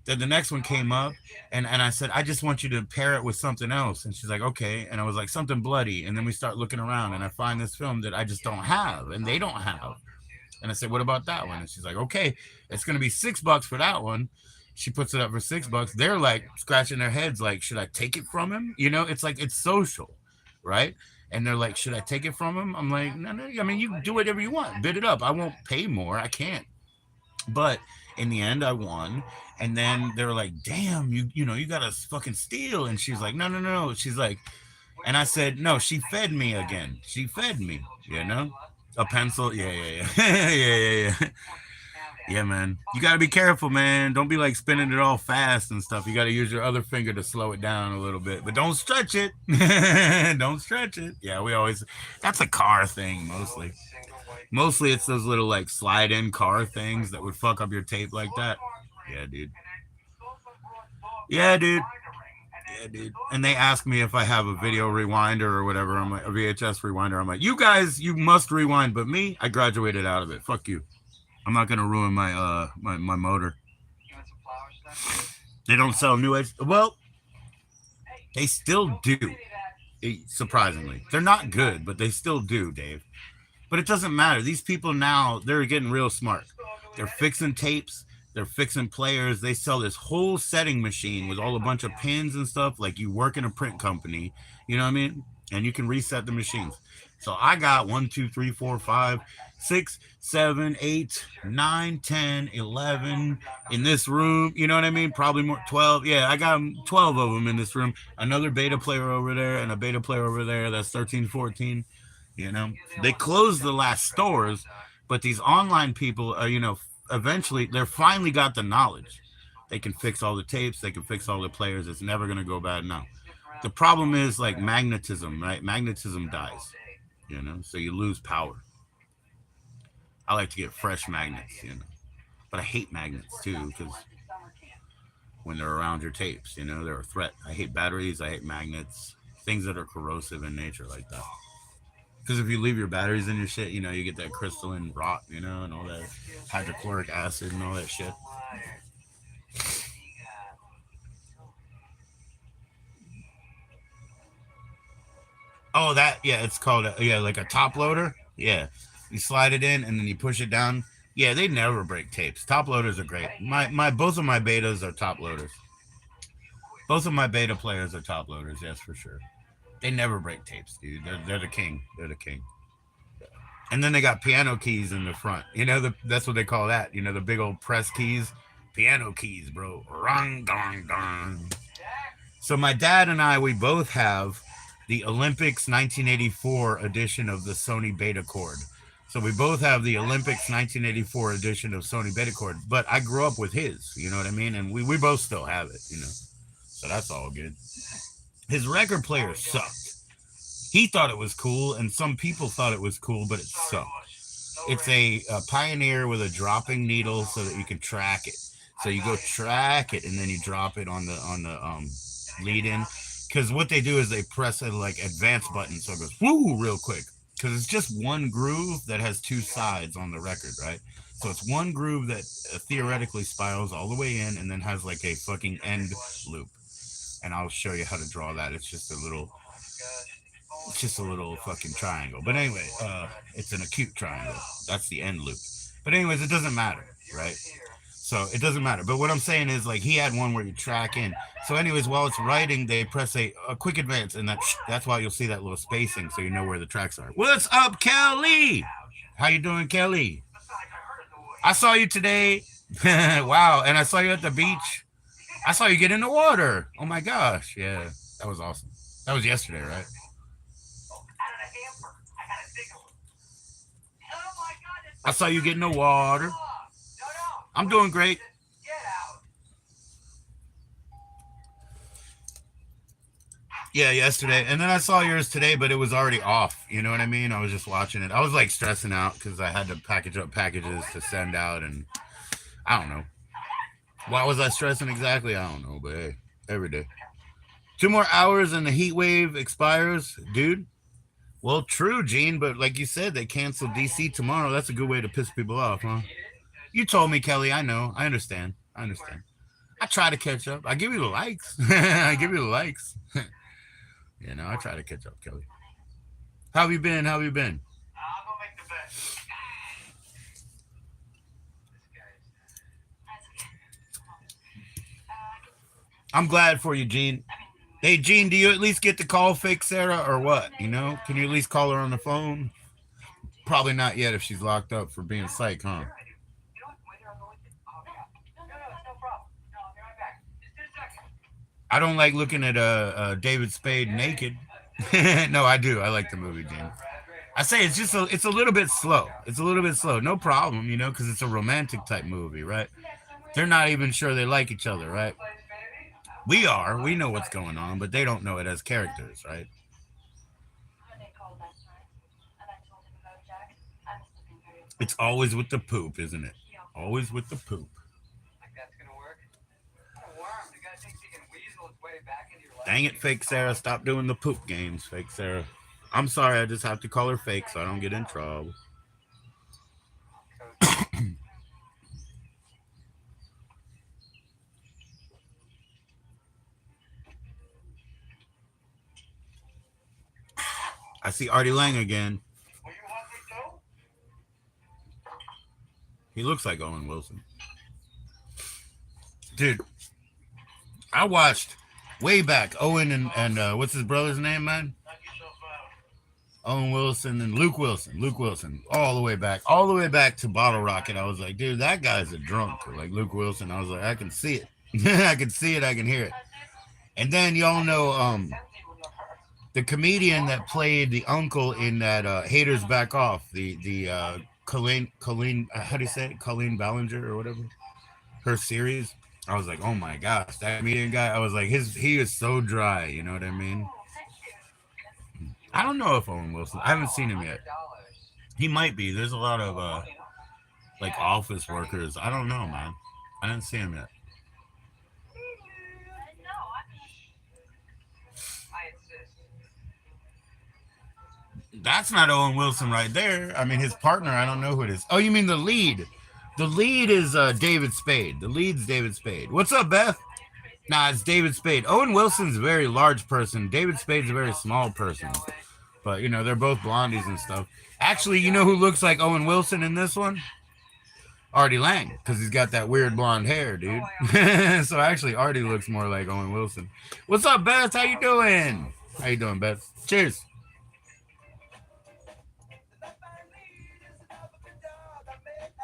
Then the next one came up and I said, I just want you to pair it with something else. And she's like, okay. And I was like, something bloody. And then we start looking around and I find this film that I just don't have and they don't have. And I said, what about that one? And she's like, okay, it's going to be $6 for that one. She puts it up for $6. They're like scratching their heads, like, should I take it from him? It's like, it's social, right? And they're like, should I take it from him? I'm like, no. I mean, you do whatever you want. Bid it up. I won't pay more. I can't. But in the end, I won. And then they're like, damn, you got to fucking steal. And she's like, no. She's like, and I said, no, she fed me again. She fed me, a pencil. Yeah. Yeah. Yeah, man. You got to be careful, man. Don't be like spinning it all fast and stuff. You got to use your other finger to slow it down a little bit, but don't stretch it. Don't stretch it. Yeah, that's a car thing mostly. Mostly it's those little like slide in car things that would fuck up your tape like that. Yeah, dude. Yeah, dude. Yeah, dude. And they ask me if I have a video rewinder or whatever. I'm like, a VHS rewinder. I'm like, you guys, you must rewind, but me, I graduated out of it. Fuck you. I'm not gonna ruin my motor. They don't sell new edge. Well, they still do. Surprisingly, they're not good, but they still do, Dave. But it doesn't matter. These people now, they're getting real smart. They're fixing tapes. They're fixing players. They sell this whole setting machine with all a bunch of pins and stuff. Like you work in a print company, you know what I mean? And you can reset the machines. So I got 1, 2, 3, 4, 5, 6, 7, 8, 9, 10, 11 in this room. You know what I mean? Probably more, 12. Yeah, I got 12 of them in this room. Another beta player over there and a beta player over there. That's 13, 14. They closed the last stores, but these online people are, eventually they're finally got the knowledge. They can fix all the tapes. They can fix all the players. It's never going to go bad now. The problem is like magnetism, right? Magnetism dies, so you lose power. I like to get fresh magnets, but I hate magnets too because when they're around your tapes, they're a threat. I hate batteries. I hate magnets, things that are corrosive in nature like that. Because if you leave your batteries in your shit, you get that crystalline rot, and all that hydrochloric acid and all that shit. Oh, it's called like a top loader. Yeah, you slide it in and then you push it down. Yeah, they never break tapes. Top loaders are great. Both of my betas are top loaders. Both of my beta players are top loaders. Yes, for sure. They never break tapes, dude. They're the king. They're the king. And then they got piano keys in the front. That's what they call that. The big old press keys. Piano keys, bro. Rung, dong, dong. So my dad and I, we both have the Olympics 1984 edition of the Sony Betacord. So we both have the Olympics 1984 edition of Sony Betacord. But I grew up with his, you know what I mean? And we both still have it, So that's all good. His record player sucked. He thought it was cool, and some people thought it was cool, but it sucked. It's a Pioneer with a dropping needle so that you can track it. So you go track it, and then you drop it on the lead-in. Because what they do is they press a like advanced button, so it goes woo real quick. Because it's just one groove that has two sides on the record, right? So it's one groove that theoretically spirals all the way in, and then has like a fucking end loop. And I'll show you how to draw that. It's just a little fucking triangle. But anyway, it's an acute triangle. That's the end loop. But anyways, it doesn't matter, right? So it doesn't matter. But what I'm saying is, like, he had one where you track in. So anyways, while it's writing, they press a quick advance, and that's why you'll see that little spacing, so you know where the tracks are. What's up, Kelly? How you doing, Kelly? I saw you today. Wow, and I saw you at the beach. I saw you get in the water. Oh my gosh, yeah, that was awesome. That was yesterday, right? I saw you get in the water. I'm doing great. Yeah, yesterday, and then I saw yours today, but it was already off. You know what I mean? I was just watching it. I was like stressing out because I had to package up packages to send out, and I don't know. Why was I stressing exactly? I don't know, but hey, every day. 2 more hours and the heat wave expires, dude. Well, true, Gene, but like you said, they canceled DC tomorrow. That's a good way to piss people off, huh? You told me, Kelly. I know. I understand. I understand. I try to catch up. I give you the likes. I give you the likes. I try to catch up, Kelly. How have you been? How have you been? I'm glad for you, Gene. Hey, Gene, do you at least get to call fake Sarah or what? Can you at least call her on the phone? Probably not yet if she's locked up for being psych, huh? I don't like looking at David Spade naked. No, I do. I like the movie, Gene. I say it's a little bit slow. It's a little bit slow. No problem, because it's a romantic type movie, right? They're not even sure they like each other, right? We are. We know what's going on, but they don't know it as characters, right? It's always with the poop, isn't it? Always with the poop. Dang it, fake Sarah. Stop doing the poop games, fake Sarah. I'm sorry, I just have to call her fake so I don't get in trouble. I see Artie Lang again. He looks like Owen Wilson. Dude, I watched way back Owen and what's his brother's name, man? Owen Wilson and Luke Wilson. Luke Wilson. All the way back to Bottle Rocket. I was like, dude, that guy's a drunk. Like Luke Wilson. I was like, I can see it. I can see it. I can hear it. And then y'all know the comedian that played the uncle in that Haters Back Off, the Colleen, how do you say it? Colleen Ballinger or whatever, her series. I was like, oh my gosh, that comedian guy. I was like, he is so dry. You know what I mean? I don't know if Owen Wilson. I haven't seen him yet. He might be. There's a lot of like office workers. I don't know, man. I didn't see him yet. That's not Owen Wilson right there. I mean, his partner. I don't know who it is. Oh, you mean the lead? The lead is David Spade. The lead's David Spade. What's up, Beth? Nah, it's David Spade. Owen Wilson's a very large person. David Spade's a very small person. But they're both blondies and stuff. Actually, you know who looks like Owen Wilson in this one? Artie Lang, because he's got that weird blonde hair, dude. So actually, Artie looks more like Owen Wilson. What's up, Beth? How you doing? How you doing, Beth? Cheers.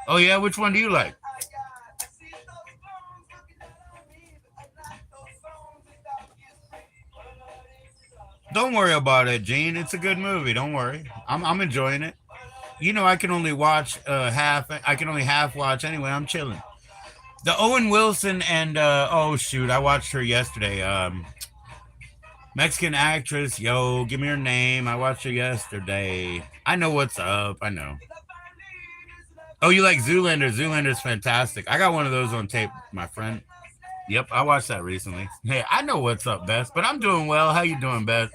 Oh yeah, which one do you like? Don't worry about it, Gene. It's a good movie. Don't worry. I'm enjoying it. I can only watch half. I can only half watch anyway. I'm chilling. The Owen Wilson and oh shoot, I watched her yesterday. Mexican actress. Yo, give me her name. I watched her yesterday. I know what's up. I know. Oh, you like Zoolander? Zoolander's fantastic. I got one of those on tape, my friend. Yep, I watched that recently. Hey, I know what's up, Beth, but I'm doing well. How you doing, Beth?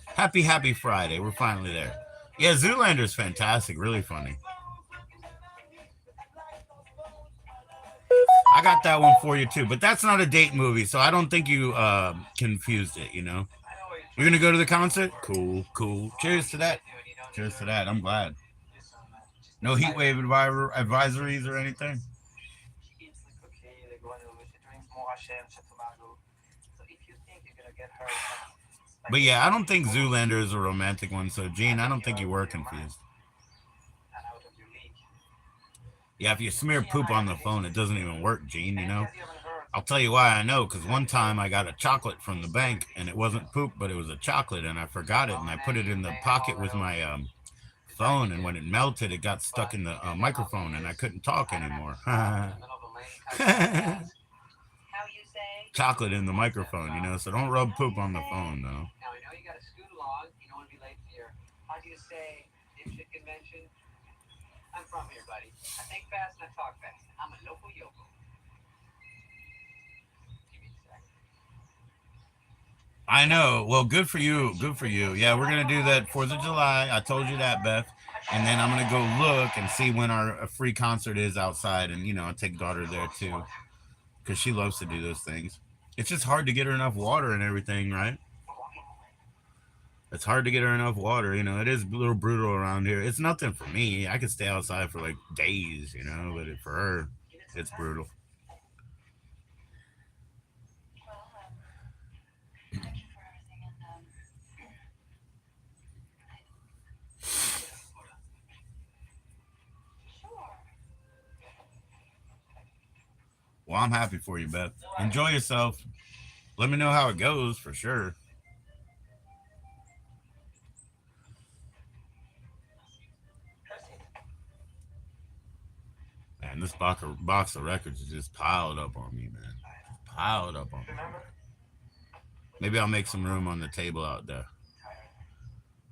Happy Friday. We're finally there. Yeah, Zoolander's fantastic. Really funny. I got that one for you too, but that's not a date movie, so I don't think you confused it. You're gonna go to the concert? Cool, cool. Cheers to that. Cheers to that. I'm glad. No heat wave advisories or anything. But yeah, I don't think Zoolander is a romantic one. So Gene, I don't think you were confused. Yeah, if you smear poop on the phone, it doesn't even work, Gene. I'll tell you why I know, because one time I got a chocolate from the bank and it wasn't poop, but it was a chocolate and I forgot it and I put it in the pocket with my phone, and when it melted, it got stuck in the microphone and I couldn't talk anymore. chocolate in the microphone, you know, so don't rub poop on the phone, though. Now I know you got to scoot along. You don't want to be late for your, how do you say, dipshit convention? I'm from here, buddy. I think fast and I talk fast. I'm a local yokel. Give me a sec. I know. Well, good for you. Good for you. Yeah, we're gonna do that 4th of July. I told you that, Beth. And then I'm gonna go look and see when our free concert is outside, and I'll take daughter there too, because she loves to do those things. It's just hard to get her enough water and everything, right? It's hard to get her enough water. It is a little brutal around here. It's nothing for me. I could stay outside for like days, but for her, it's brutal. Well, I'm happy for you, Beth. Enjoy yourself. Let me know how it goes for sure. Man, this box of records is just piled up on me, man. Piled up on me. Maybe I'll make some room on the table out there.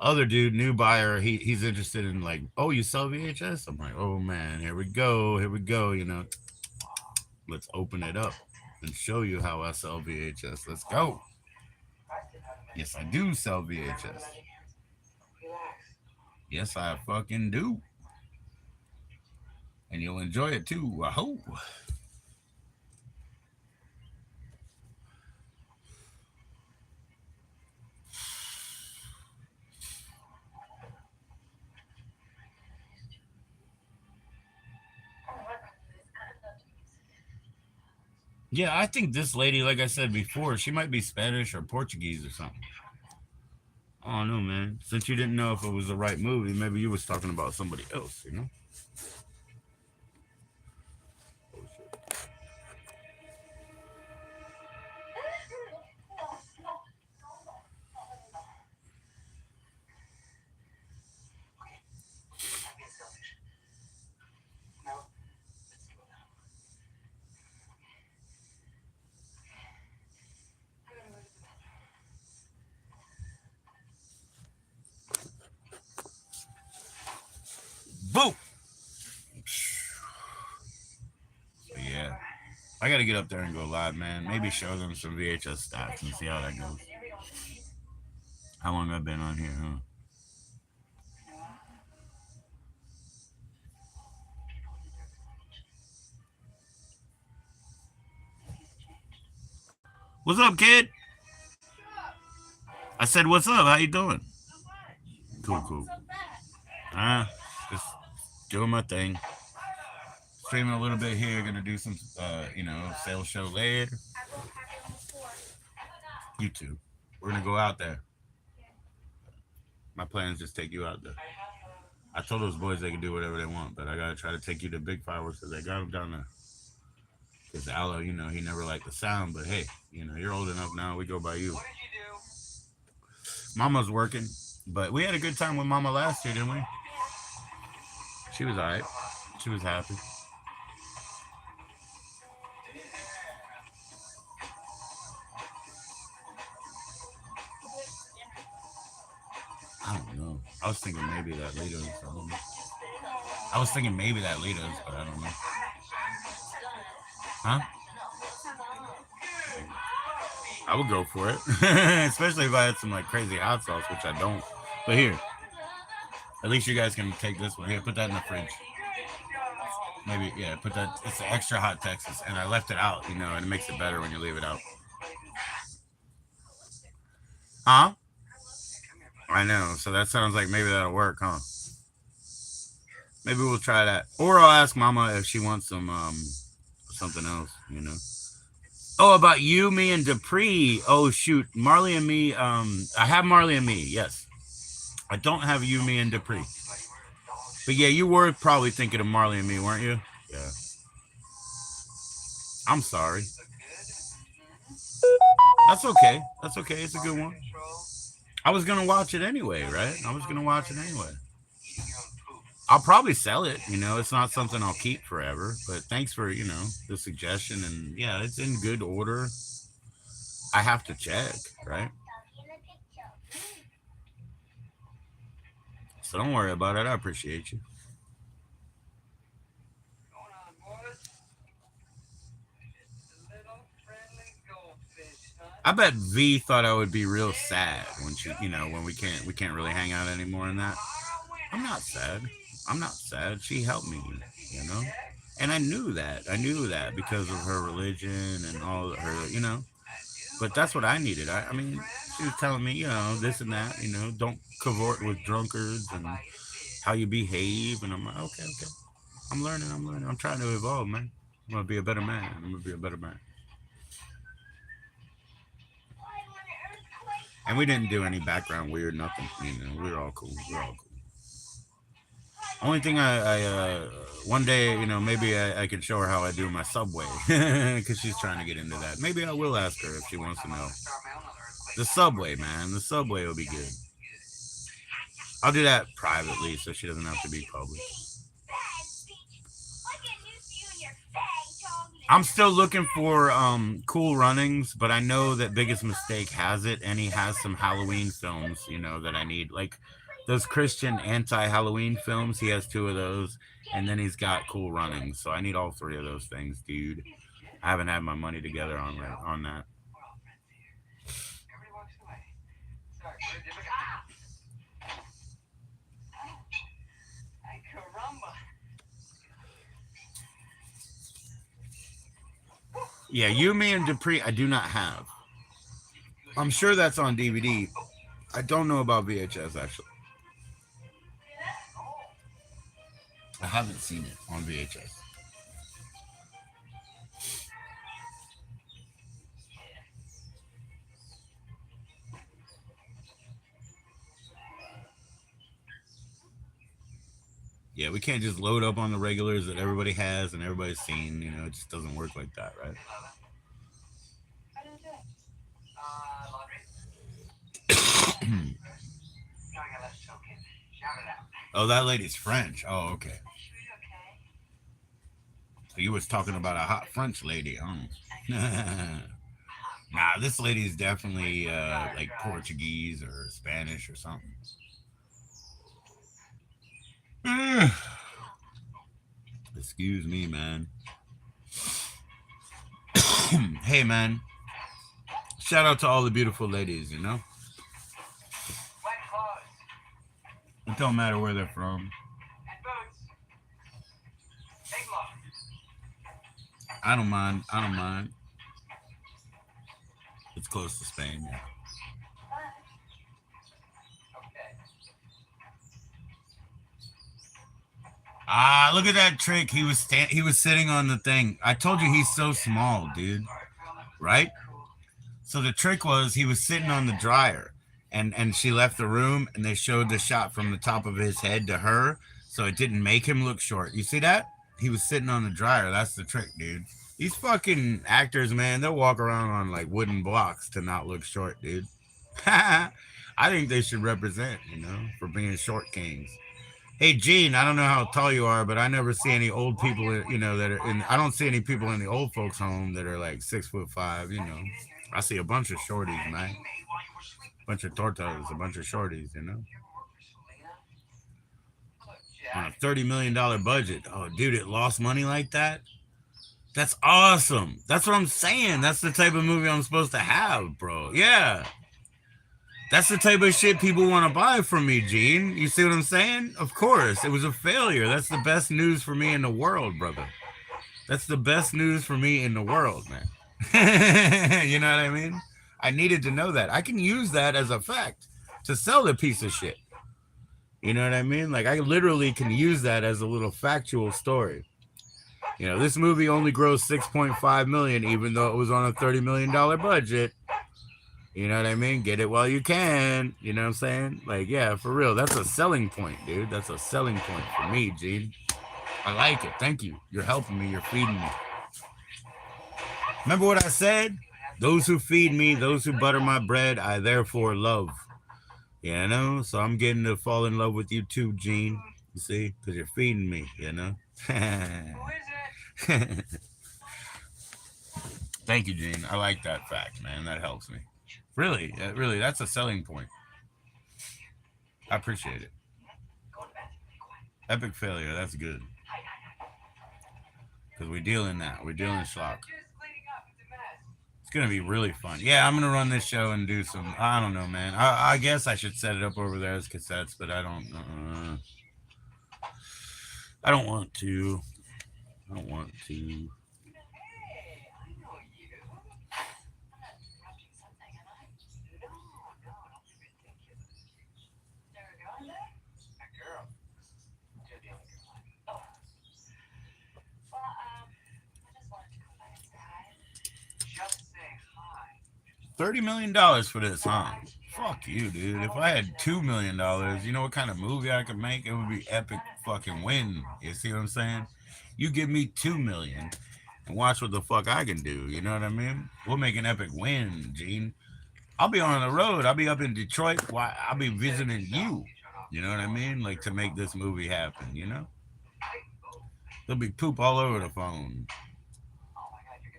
Other dude, new buyer, he's interested in like, oh, you sell VHS? I'm like, oh man, here we go. Let's open it up and show you how I sell VHS. Let's go. Yes, I do sell VHS. Yes, I fucking do. And you'll enjoy it too. I hope. Yeah, I think this lady, like I said before, she might be Spanish or Portuguese or something. I don't know, man. Since you didn't know if it was the right movie, maybe you was talking about somebody else. Boom. But yeah, I gotta get up there and go live, man. Maybe show them some VHS stocks and see how that goes. How long I've been on here, huh? What's up, kid? I said, what's up? How you doing? Cool, cool. Just doing my thing. Streaming a little bit here. Gonna do some, sales show later. You too. We're gonna go out there. My plan is just take you out there. I told those boys they can do whatever they want, but I gotta try to take you to big fireworks because they got them down there. Because Aloe, he never liked the sound, but hey, you're old enough now. We go by you. Mama's working, but we had a good time with Mama last year, didn't we? She was alright. She was happy. I don't know. I was thinking maybe that Litos. I was thinking maybe that Litos, but I don't know. Huh? I would go for it, especially if I had some like crazy hot sauce, which I don't. But here, at least you guys can take this one. Here, put that in the fridge. Maybe, yeah, put that. It's the extra hot Texas, and I left it out, and it makes it better when you leave it out. Huh? I know. So that sounds like maybe that'll work, huh? Maybe we'll try that, or I'll ask Mama if she wants some something else. Oh, about you, me, and Dupree. Oh shoot, Marley and me. I have Marley and me. Yes, I don't have you, me, and Dupree. But yeah, you were probably thinking of Marley and me, weren't you? Yeah. I'm sorry. That's okay. That's okay. It's a good one. I was gonna watch it anyway, right? I was gonna watch it anyway. I'll probably sell it. It's not something I'll keep forever. But thanks for the suggestion, and yeah, it's in good order. I have to check, right? So don't worry about it. I appreciate you. Going on, boys. Just a little friendly goldfish, huh? I bet V thought I would be real sad when she, when we can't really hang out anymore and that. I'm not sad. I'm not sad. She helped me, you know? And I knew that. I knew that because of her religion and all her. But that's what I needed. I mean, she was telling me, this and that, don't cavort with drunkards and how you behave. And I'm like, okay, okay. I'm learning. I'm learning. I'm trying to evolve, man. I'm going to be a better man. I'm going to be a better man. And we didn't do any background weird, nothing. We were all cool. We were all cool. Only thing one day, maybe I can show her how I do my subway because she's trying to get into that. Maybe I will ask her if she wants to know. The subway, man. The subway will be good. I'll do that privately so she doesn't have to be public. I'm still looking for cool runnings, but I know that Biggest Mistake has it, and he has some Halloween films, that I need. Like those Christian anti-Halloween films, he has two of those, and then he's got cool runnings. So I need all three of those things, dude. I haven't had my money together on that. Everybody walks away. Sorry, ah! Ay, caramba. Yeah, You, Me, and Dupree, I do not have. I'm sure that's on DVD. I don't know about VHS, actually. I haven't seen it on VHS. Yeah, we can't just load up on the regulars that everybody has and everybody's seen. It just doesn't work like that, right? How did you do it? Laundry. No, I got less choking. Shout it out. Oh, that lady's French. Oh, okay. Sure you okay? So you was talking about a hot French lady, huh? Nah, this lady's definitely like Portuguese or Spanish or something. Excuse me, man. Hey, man. Shout out to all the beautiful ladies, Wet clothes. It don't matter where they're from. And boots. Big look. I don't mind. I don't mind. It's close to Spain. Yeah. Okay. Ah, look at that trick. He was sitting on the thing. I told you he's so small, dude. Right? So the trick was he was sitting on the dryer, and she left the room, and they showed the shot from the top of his head to her, so it didn't make him look short. You see that? He was sitting on the dryer. That's the trick, dude. These fucking actors, man, they'll walk around on like wooden blocks to not look short, dude. I think they should represent, for being short kings. Hey, Gene, I don't know how tall you are, but I never see any old people, that are in. I don't see any people in the old folks' home that are like 6'5". I see a bunch of shorties, man. Bunch of tortas, a bunch of shorties. On a $30 million budget. Oh, dude, it lost money like that. That's awesome. That's what I'm saying. That's the type of movie I'm supposed to have, bro. Yeah. That's the type of shit people want to buy from me, Gene. You see what I'm saying? Of course. It was a failure. That's the best news for me in the world, brother. That's the best news for me in the world, man. You know what I mean? I needed to know that. I can use that as a fact to sell the piece of shit. You know what I mean? Like, I literally can use that as a little factual story. This movie only grossed 6.5 million, even though it was on a $30 million budget. You know what I mean? Get it while you can. You know what I'm saying? Like, yeah, for real. That's a selling point, dude. That's a selling point for me, Gene. I like it. Thank you. You're helping me. You're feeding me. Remember what I said? Those who feed me, those who butter my bread, I therefore love. So I'm getting to fall in love with you too, Gene. You see? Because you're feeding me, Who is it? Thank you, Gene. I like that fact, man. That helps me. Really, really, that's a selling point. I appreciate it. Epic failure. That's good. Because we deal in that. We deal in schlock. It's gonna be really fun. Yeah, I'm gonna run this show and do some. I don't know, man. I guess I should set it up over there as cassettes, but I don't. I don't want to. I don't want to. $30 million for this, huh? Fuck you, dude. If I had $2 million, you know what kind of movie I could make? It would be epic fucking win. You see what I'm saying? You give me 2 million and watch what the fuck I can do. You know what I mean? We'll make an epic win, Gene. I'll be on the road. I'll be up in Detroit. Why? I'll be visiting you. You know what I mean? Like to make this movie happen. You know? There'll be poop all over the phone.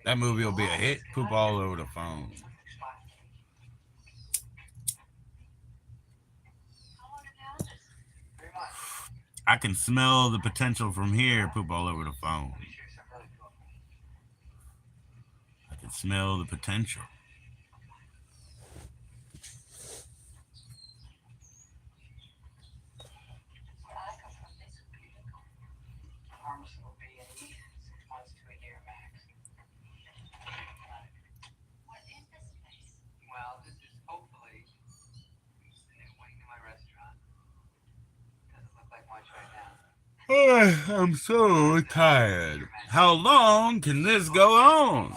That movie will be a hit. Poop all over the phone. I can smell the potential from here. Poop all over the phone. I can smell the potential. I'm so tired. How long can this go on?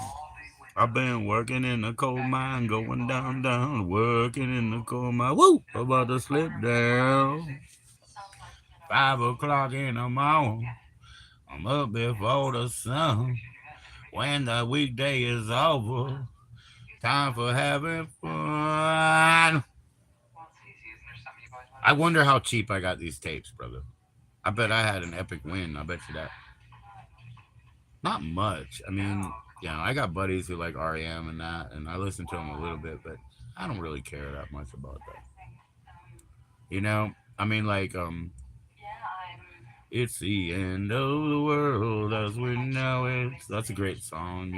I've been working in the coal mine, going down, down, working in the coal mine. Woo! About to slip down. 5 o'clock in the morning. I'm up before the sun. When the weekday is over, time for having fun. I wonder how cheap I got these tapes, brother. I bet I had an epic win. I bet you that. Not much. I mean, I got buddies who like REM and that, and I listen to them a little bit, but I don't really care that much about that. You know, I mean, like, it's the end of the world as we know it. That's a great song,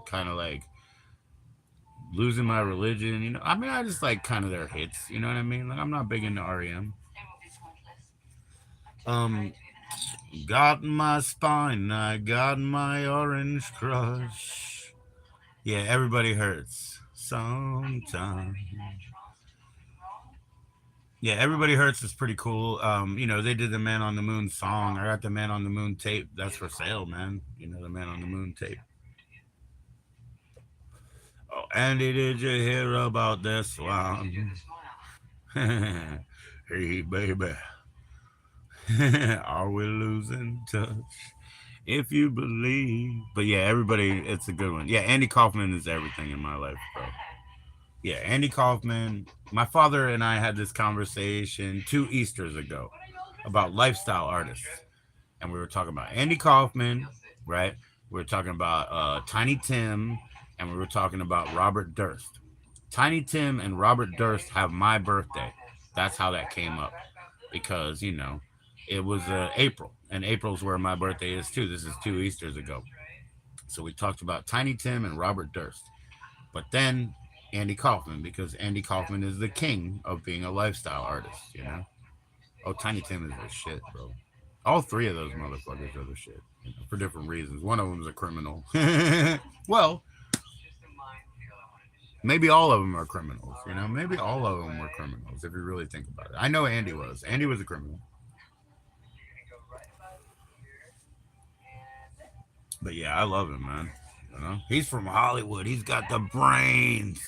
kind of like losing my religion. I mean, I just like kind of their hits. You know what I mean? Like, I'm not big into REM. Um, got my spine, I got my orange crush. Yeah, everybody hurts sometimes. Yeah, Everybody Hurts is pretty cool. They did the Man on the Moon song. I got the Man on the Moon tape. That's for sale, man. The Man on the Moon tape. Oh, Andy, did you hear about this one? Hey, baby. Are we losing touch? If you believe. But yeah, everybody, it's a good one. Yeah, Andy Kaufman is everything in my life, bro. Yeah, Andy Kaufman. My father and I had this conversation 2 Easters ago about lifestyle artists. And we were talking about Andy Kaufman, right? We were talking about Tiny Tim, and we were talking about Robert Durst. Tiny Tim and Robert Durst have my birthday. That's how that came up. Because, it was April, and April's where my birthday is too. This is 2 Easters ago. So we talked about Tiny Tim and Robert Durst. But then Andy Kaufman, because Andy Kaufman is the king of being a lifestyle artist. Oh, Tiny Tim is the shit, bro. All 3 of those motherfuckers are the shit, for different reasons. One of them is a criminal. Well, maybe all of them are criminals, Maybe all of them were criminals, if you really think about it. I know Andy was. Andy was a criminal. But yeah, I love him, man. He's from Hollywood. He's got the brains,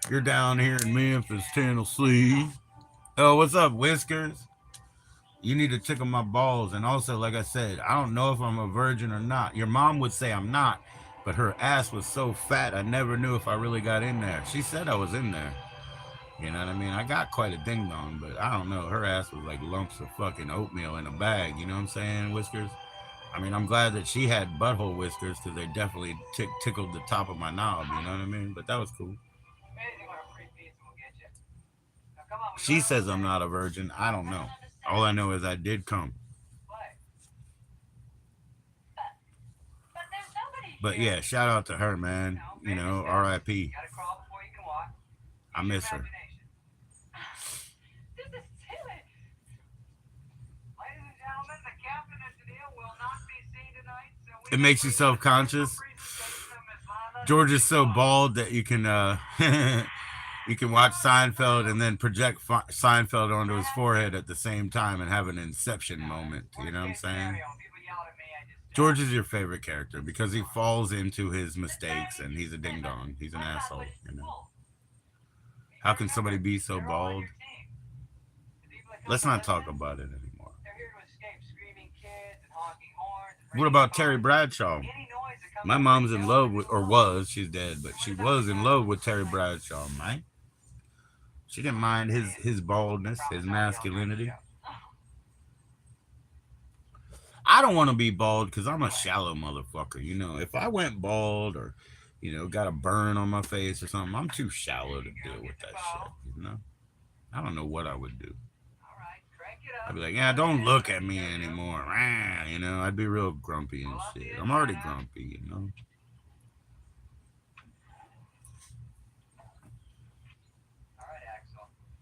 You're down here in Memphis, Tennessee. Oh, what's up, Whiskers? You need to tickle my balls. And also, like I said, I don't know if I'm a virgin or not. Your mom would say I'm not, but her ass was so fat, I never knew if I really got in there. She said I was in there. You know what I mean? I got quite a ding dong, but I don't know. Her ass was like lumps of fucking oatmeal in a bag. You know what I'm saying, Whiskers? I mean, I'm glad that she had butthole whiskers because they definitely tickled the top of my knob. You know what I mean? But that was cool. Amazing what a free pizza will get you. Now come on, we She gotta says I'm not a virgin. I don't know. All I know is I did come. play. But there's nobody But here. yeah, shout out to her, man. Now, You baby know, steps. R.I.P. Gotta crawl before you can walk. I Use your miss her. imagination. This is silly. Ladies and gentlemen, the captain of Tennille will not be seen tonight, so we It makes you self-conscious. George is so bald that you can you can watch Seinfeld and then project Seinfeld onto his forehead at the same time and have an inception moment. You know what I'm saying? George is your favorite character because he falls into his mistakes and he's a ding dong. He's an asshole. You know. How can somebody be so bald? Let's not talk about it anymore. What about Terry Bradshaw? My mom's in love with, or was, she's dead, but she was in love with Terry Bradshaw, man. She didn't mind his baldness, his masculinity. I don't want to be bald because I'm a shallow motherfucker. You know, if I went bald or, you know, got a burn on my face or something, I'm too shallow to deal with that shit. You know, I don't know what I would do. I'd be like, yeah, don't look at me anymore. You know, I'd be real grumpy and shit. I'm already grumpy, you know.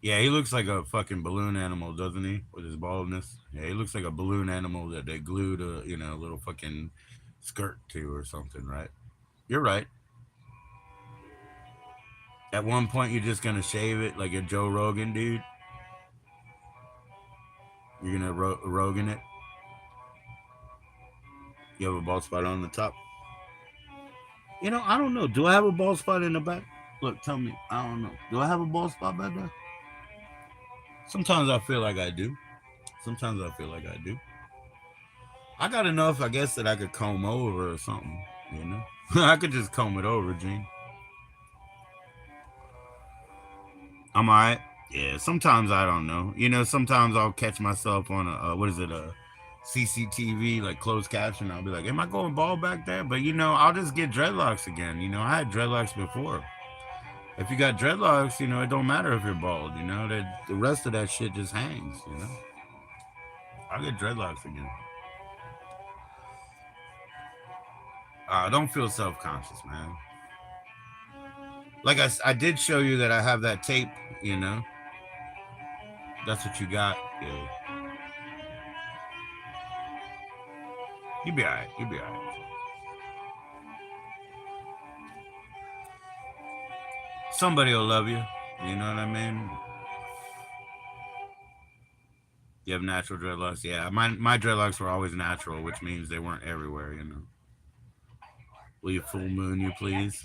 Yeah, he looks like a fucking balloon animal, doesn't he? With his baldness. Yeah, he looks like a balloon animal that they glued a, you know, little fucking skirt to or something, right? You're right. At one point, you're just gonna shave it like a Joe Rogan dude. You're gonna Rogan it. You have a bald spot on the top. You know, I don't know. Do I have a bald spot in the back? Look, tell me. I don't know. Do I have a bald spot back there? Sometimes I feel like I do. Sometimes I feel like I do. I got enough, I guess, that I could comb over or something. You know, I could just comb it over, Gene. I'm alright. Yeah. Sometimes I don't know. You know, sometimes I'll catch myself on a what is it, a CCTV, like closed caption. I'll be like, "Am I going bald back there?" But you know, I'll just get dreadlocks again. You know, I had dreadlocks before. If you got dreadlocks, you know, it don't matter if you're bald. You know, that the rest of that shit just hangs. You know, I'll get dreadlocks again. Don't feel self-conscious, man. Like I did show you that I have that tape. You know, that's what you got. Yeah. You be alright. You be alright. Somebody will love you. You know what I mean? You have natural dreadlocks. Yeah, my dreadlocks were always natural, which means they weren't everywhere. You know. Will you full moon you please?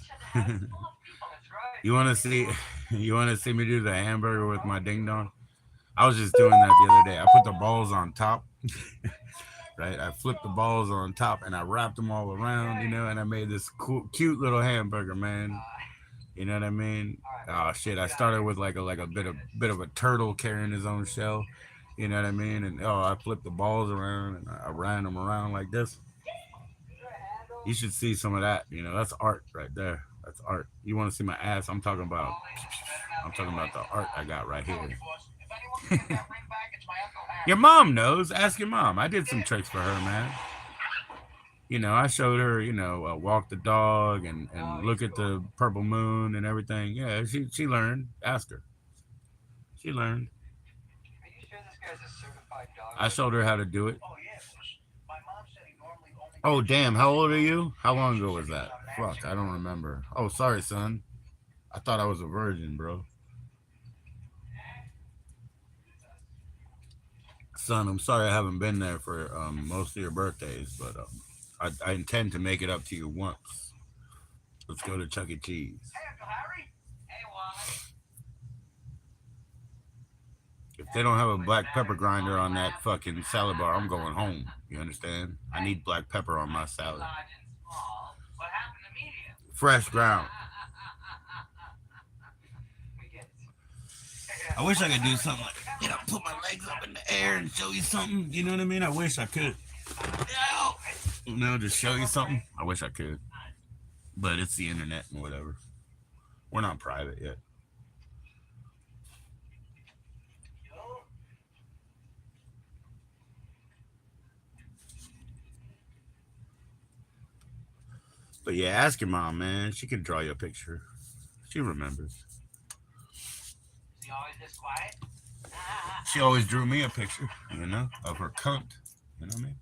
You want to see? You want to see me do the hamburger with my ding dong? I was just doing that the other day. I put the balls on top, right? I flipped the balls on top and I wrapped them all around, you know, and I made this cool, cute little hamburger, man. You know what I mean? Oh shit! I started with like a bit of a turtle carrying his own shell. You know what I mean? And oh, I flipped the balls around and I ran them around like this. You should see some of that. You know, that's art right there. That's art. You want to see my ass? I'm talking about the art I got right here. Your mom knows. Ask your mom. I did some tricks for her, man. You know, I showed her, you know, walk the dog and look at the purple moon and everything. Yeah, she learned. Ask her. She learned. Are you sure this guy's a certified dog? I showed her how to do it. Oh, damn. How old are you? How long ago was that? Fuck, I don't remember. Oh, sorry, son. I thought I was a virgin, bro. Son, I'm sorry I haven't been there for most of your birthdays, but I intend to make it up to you once. Let's go to Chuck E. Cheese. Hey, Uncle Harry. Hey, Wally. If they don't have a black pepper grinder on that fucking salad bar, I'm going home. You understand? I need black pepper on my salad. What happened to media? Fresh ground. I wish I could do something like, you know, put my legs up in the air and show you something. You know what I mean? I wish I could. No, just show you something. I wish I could, but it's the internet and whatever. We're not private yet. But yeah, ask your mom, man. She could draw you a picture. She remembers. Is he always this quiet? She always drew me a picture, of her cunt. You know what I mean?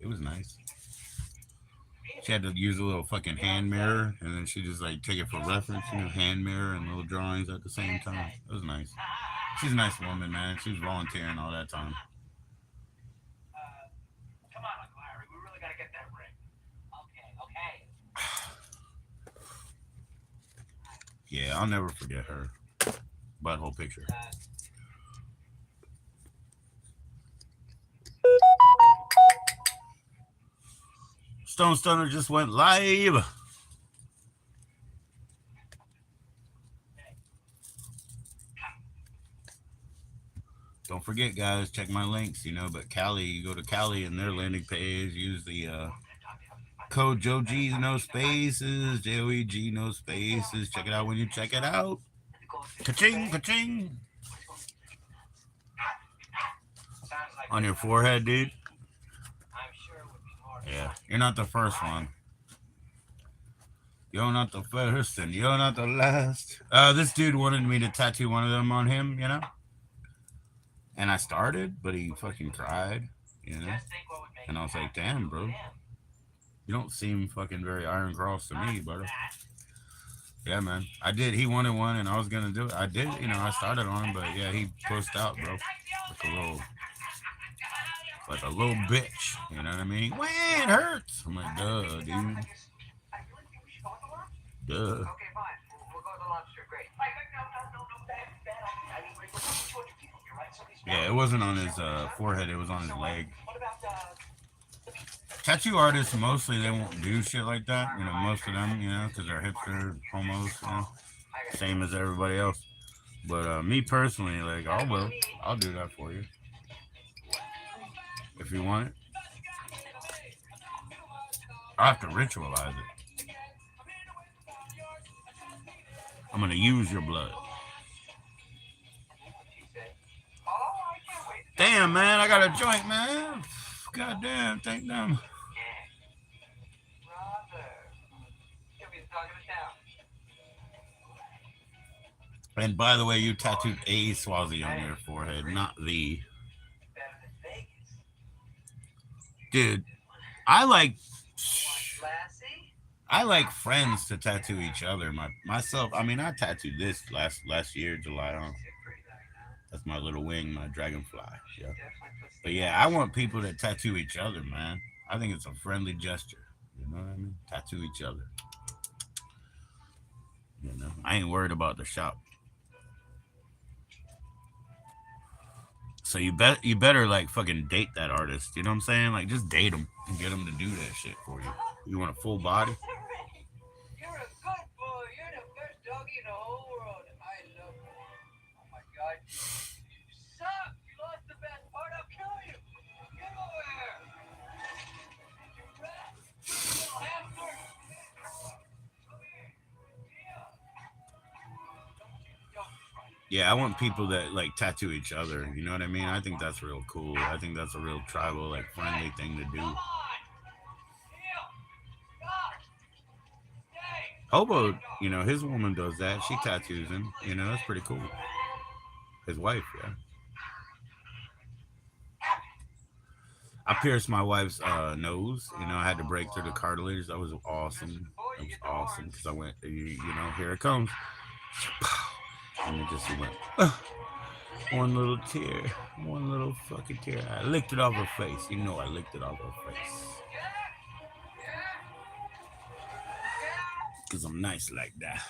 It was nice. She had to use a little fucking hand mirror, and then she just like take it for reference, hand mirror and little drawings at the same time. It was nice. She's a nice woman, man. She was volunteering all that time. Come on, Uncle Harry. We really gotta get that ring. Okay. Yeah, I'll never forget her butthole picture. Stone Stunner just went live. Don't forget, guys, check my links, but Cali, you go to Cali and their landing page, use the code JoE no spaces, JoEG no spaces. Check it out when you check it out. Ka-ching, ka-ching. On your forehead, dude. Yeah, you're not the first one. You're not the first and you're not the last. This dude wanted me to tattoo one of them on him, And I started, but he fucking cried, And I was like, damn, bro. You don't seem fucking very Iron Cross to me, brother. Yeah, man. I did. He wanted one, and I was going to do it. I did, I started on him, but yeah, he pushed out, bro. Like a little bitch. You know what I mean? When it hurts. I'm like, duh, dude. Duh. Okay, fine. We'll go to the lobster. Great. Yeah, it wasn't on his forehead. It was on his leg. Tattoo artists, mostly, they won't do shit like that. Most of them, because they're hipster homos, same as everybody else. But me personally, like, I'll do that for you. If you want it. I have to ritualize it. I'm going to use your blood. Damn, man, I got a joint, man. God damn, thank them. And by the way, you tattooed a Swazi on your forehead, not the. Dude, I like friends to tattoo each other. Myself, I mean, I tattooed this last year, July on. That's my little wing, my dragonfly. Yeah. But yeah, I want people to tattoo each other, man. I think it's a friendly gesture. You know what I mean? Tattoo each other. I ain't worried about the shop. So you better like fucking date that artist. You know what I'm saying? Like just date him and get him to do that shit for you. You want a full body? You're a good boy. You're the best doggy in the whole world. I love you. Oh my God. You suck. You lost the best part. I'll kill you. Get over here. You rat. You little hamster. Yeah, I want people that like tattoo each other. You know what I mean? I think that's real cool. I think that's a real tribal, like friendly thing to do. Hobo, his woman does that. She tattoos him. That's pretty cool. His wife, yeah. I pierced my wife's nose. I had to break through the cartilage. That was awesome. That was awesome because I went, here it comes. And it just went, one little tear, one little fucking tear. I licked it off her face. I licked it off her face. Because I'm nice like that.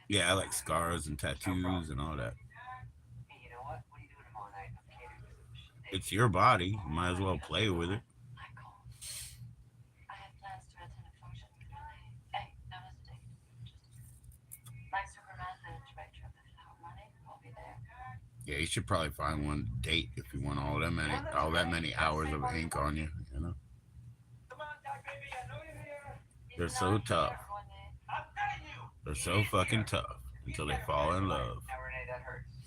Yeah, I like scars and tattoos and all that. Hey, you know what? What are you doing tomorrow night? It's your body. You might as well play with it. Yeah, you should probably find one to date if you want all that many hours of ink on you. You know, Come on, Doc, baby, I know you're here. they're so tough. I'm telling you. They're so fucking tough until they fall in love. Now, Renee, that hurts.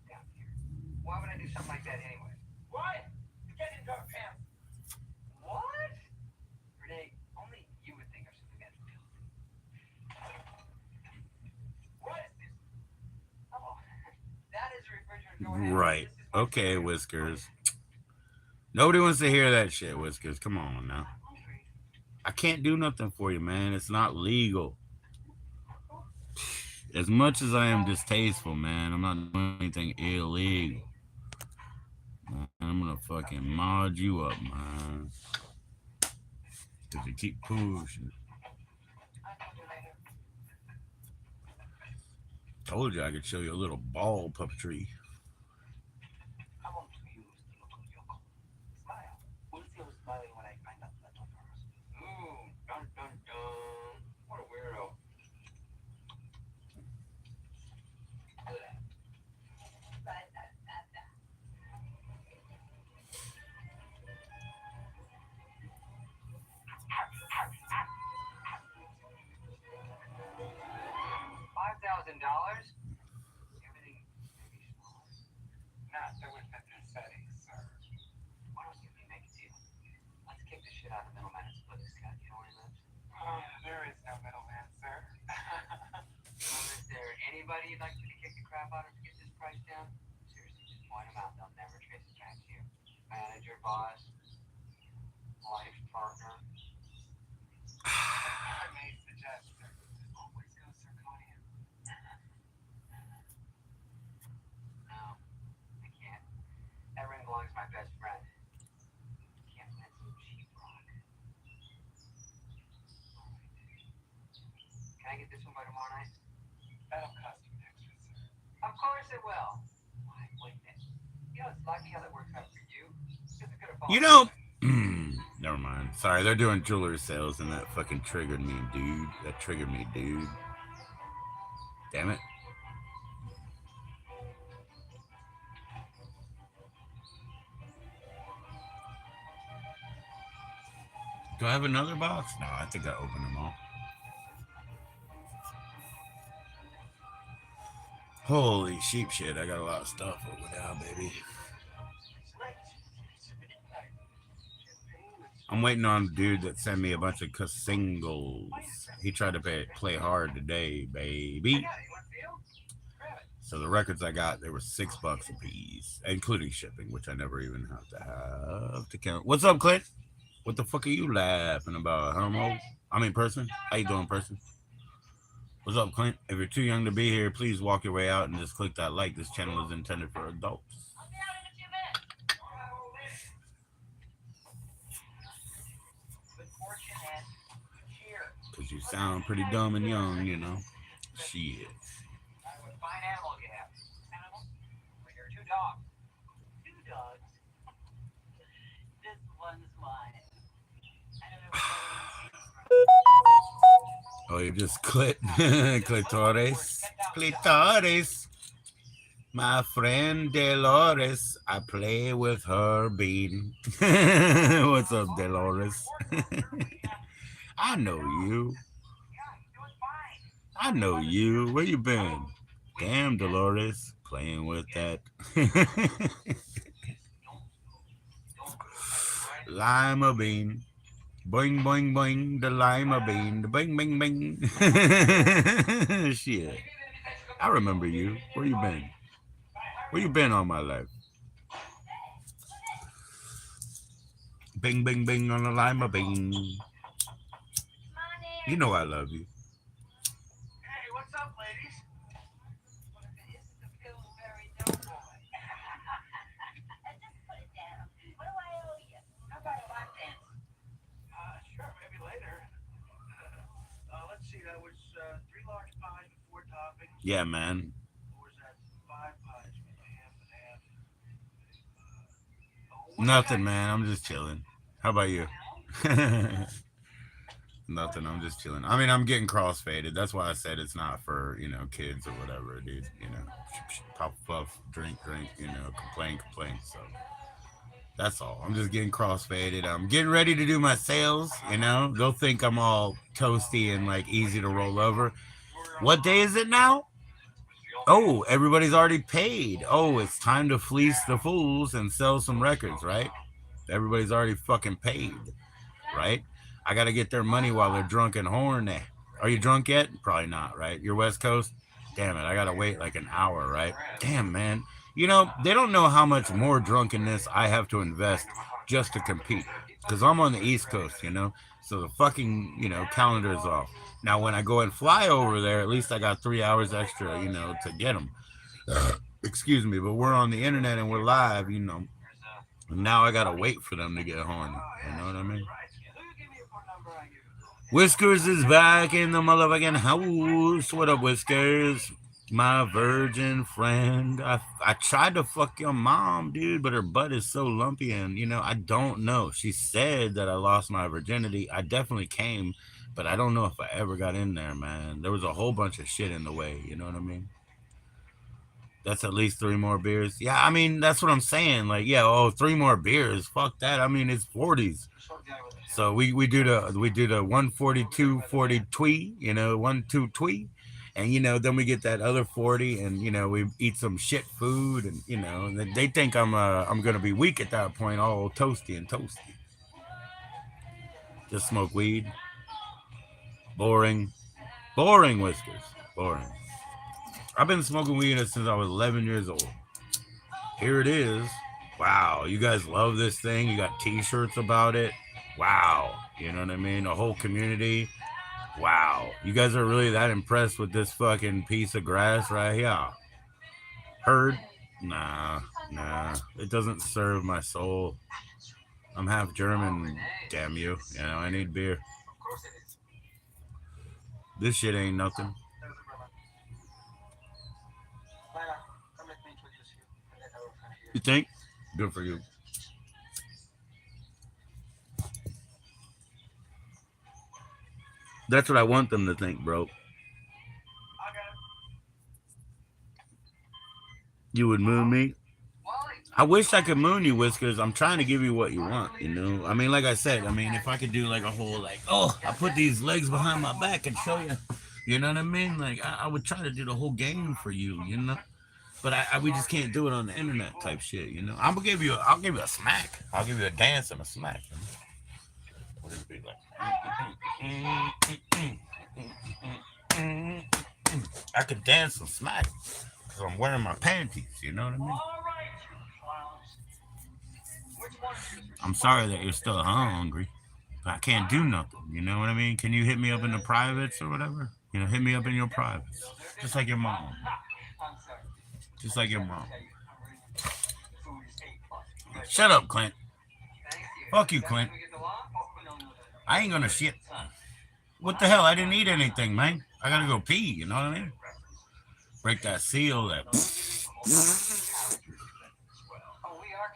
Down here. Why would I do something like that anyway? Why? To get into our pants. What? Renee, only you would think of something that filthy. What is this? Oh, that is a refrigerator door handle. Right. This is my Okay, favorite. Whiskers. Nobody wants to hear that shit, Whiskers. Come on now. I can't do nothing for you, man. It's not legal. As much as I am distasteful, man, I'm not doing anything illegal. Man, I'm gonna fucking mod you up, man. Cause you keep pushing. Told you I could show you a little ball puppetry. I want to use the local yoko. Smile. We'll see who's smiling when I find out the first. Ooh, dun dun dun. What a weirdo. $5,000? Everything maybe smaller? Not that would fit their settings, sir. Why don't you make a deal? Let's kick the shit out of the middleman and split this cut. You know where he lives? There is no middleman, sir. Well, is there anybody you'd like me to kick the crap out of to get this price down? Seriously, just point them out. They'll never trace it back to you. Manager, boss, life partner. I may suggest, sir, always go zirconium. No, I can't. That ring belongs to my best friend. Can't let some cheap rock. Can I get this one by tomorrow night? That'll cost you extra, sir. Of course it will. Why wouldn't it? You know, it's lucky how that works out for you. Because it could have fallen. You know, never mind. Sorry, they're doing jewelry sales, and that fucking triggered me, dude. That triggered me, dude. Damn it. Do I have another box? No, I think I opened them all. Holy sheep shit, I got a lot of stuff over now, baby. I'm waiting on a dude that sent me a bunch of singles. He tried to play hard today, baby. So the records I got, they were $6 a piece, including shipping, which I never even have to count. What's up, Clint? What the fuck are you laughing about, homo? I mean, person. How you doing, person? What's up, Clint? If you're too young to be here, please walk your way out and just click that like. This channel is intended for adults. I'll be out in a few minutes. Good fortune and good cheer. Because you sound pretty dumb and young, you know. Shit. What fine animal you have? Animal? Well, you're two dogs. Two dogs? This one's mine. I don't know Oh, you just clitoris. Clitoris. My friend Dolores, I play with her bean. What's up, Dolores? I know you. I know you. Where you been? Damn, Dolores, playing with that. Lima bean. Boing, boing, boing, the lima bean. The bing, bing, bing. Shit. I remember you. Where you been? Where you been all my life? Bing, bing, bing on the lima bean. You know I love you. Hey, what's up, ladies? This is the Pillsbury Doughboy. Just put it down. What do I owe you? How about a lap dance? Sure, maybe later. Let's see, that was 3 large pies with 4 toppings. Yeah, man. Or was that 5 pies with a half and half? Nothing, man. I'm just chilling. How about you? Nothing. I'm just chilling. I mean, I'm getting crossfaded. That's why I said it's not for kids or whatever, dude. Pop puff, drink, drink. Complain, complain. So that's all. I'm just getting crossfaded. I'm getting ready to do my sales. They'll think I'm all toasty and like easy to roll over. What day is it now? Oh, everybody's already paid. Oh, it's time to fleece the fools and sell some records, right? Everybody's already fucking paid, right? I got to get their money while they're drunk and horny. Are you drunk yet? Probably not, right? You're West Coast? Damn it, I got to wait like an hour, right? Damn, man. They don't know how much more drunkenness I have to invest just to compete. Because I'm on the East Coast, So the fucking, calendar is off. Now, when I go and fly over there, at least I got 3 hours extra, to get them. Excuse me, but we're on the internet and we're live, And now I gotta wait for them to get horny. You know what I mean? Whiskers is back in the motherfucking house. What up, Whiskers? My virgin friend. I tried to fuck your mom, dude, but her butt is so lumpy, and I don't know. She said that I lost my virginity. I definitely came, but I don't know if I ever got in there, man. There was a whole bunch of shit in the way. You know what I mean? That's at least 3 more beers. Yeah, I mean, that's what I'm saying. Like, yeah, 3 more beers. Fuck that. I mean, it's 40s. So we do the 142 40 twee, 1 2 twee, and then we get that other 40, and we eat some shit food, and they think I'm gonna be weak at that point, all toasty and toasty. Just smoke weed. Boring, boring Whiskers, boring. I've been smoking weed since I was 11 years old. Here it is. Wow, you guys love this thing. You got T-shirts about it. Wow, you know what I mean? A whole community. Wow, you guys are really that impressed with this fucking piece of grass right here? Heard? Nah, it doesn't serve my soul. I'm half German, damn you. I need beer. This shit ain't nothing. You think? Good for you. That's what I want them to think, bro. You would moon me? I wish I could moon you, Whiskers. I'm trying to give you what you want, I mean, like I said, if I could do like a whole, like, I put these legs behind my back and show you, you know what I mean? Like, I would try to do the whole game for you. But we just can't do it on the internet type shit, I'll give you a smack. I'll give you a dance and a smack. What does it be like? I could dance and smack because I'm wearing my panties. You know what I mean? I'm sorry that you're still hungry, but I can't do nothing. You know what I mean? Can you hit me up in the privates or whatever? Hit me up in your privates, just like your mom. Just like your mom. Shut up, Clint. Fuck you, Clint. I ain't gonna shit. What the hell? I didn't eat anything, man. I gotta go pee, you know what I mean? Break that seal, that.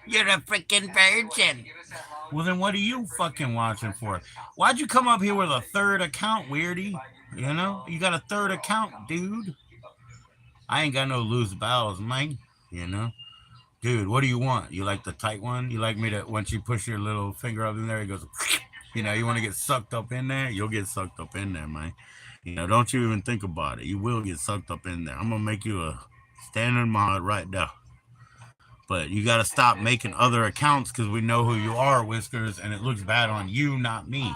You're a freaking virgin. Well, then what are you fucking watching for? Why'd you come up here with a third account, weirdy? You got a third account, dude. I ain't got no loose bowels, man. Dude, what do you want? You like the tight one? You like me to, once you push your little finger up in there, it goes, you want to get sucked up in there? You'll get sucked up in there, man. Don't you even think about it. You will get sucked up in there. I'm going to make you a standard mod right now. But you got to stop making other accounts because we know who you are, Whiskers, and it looks bad on you, not me.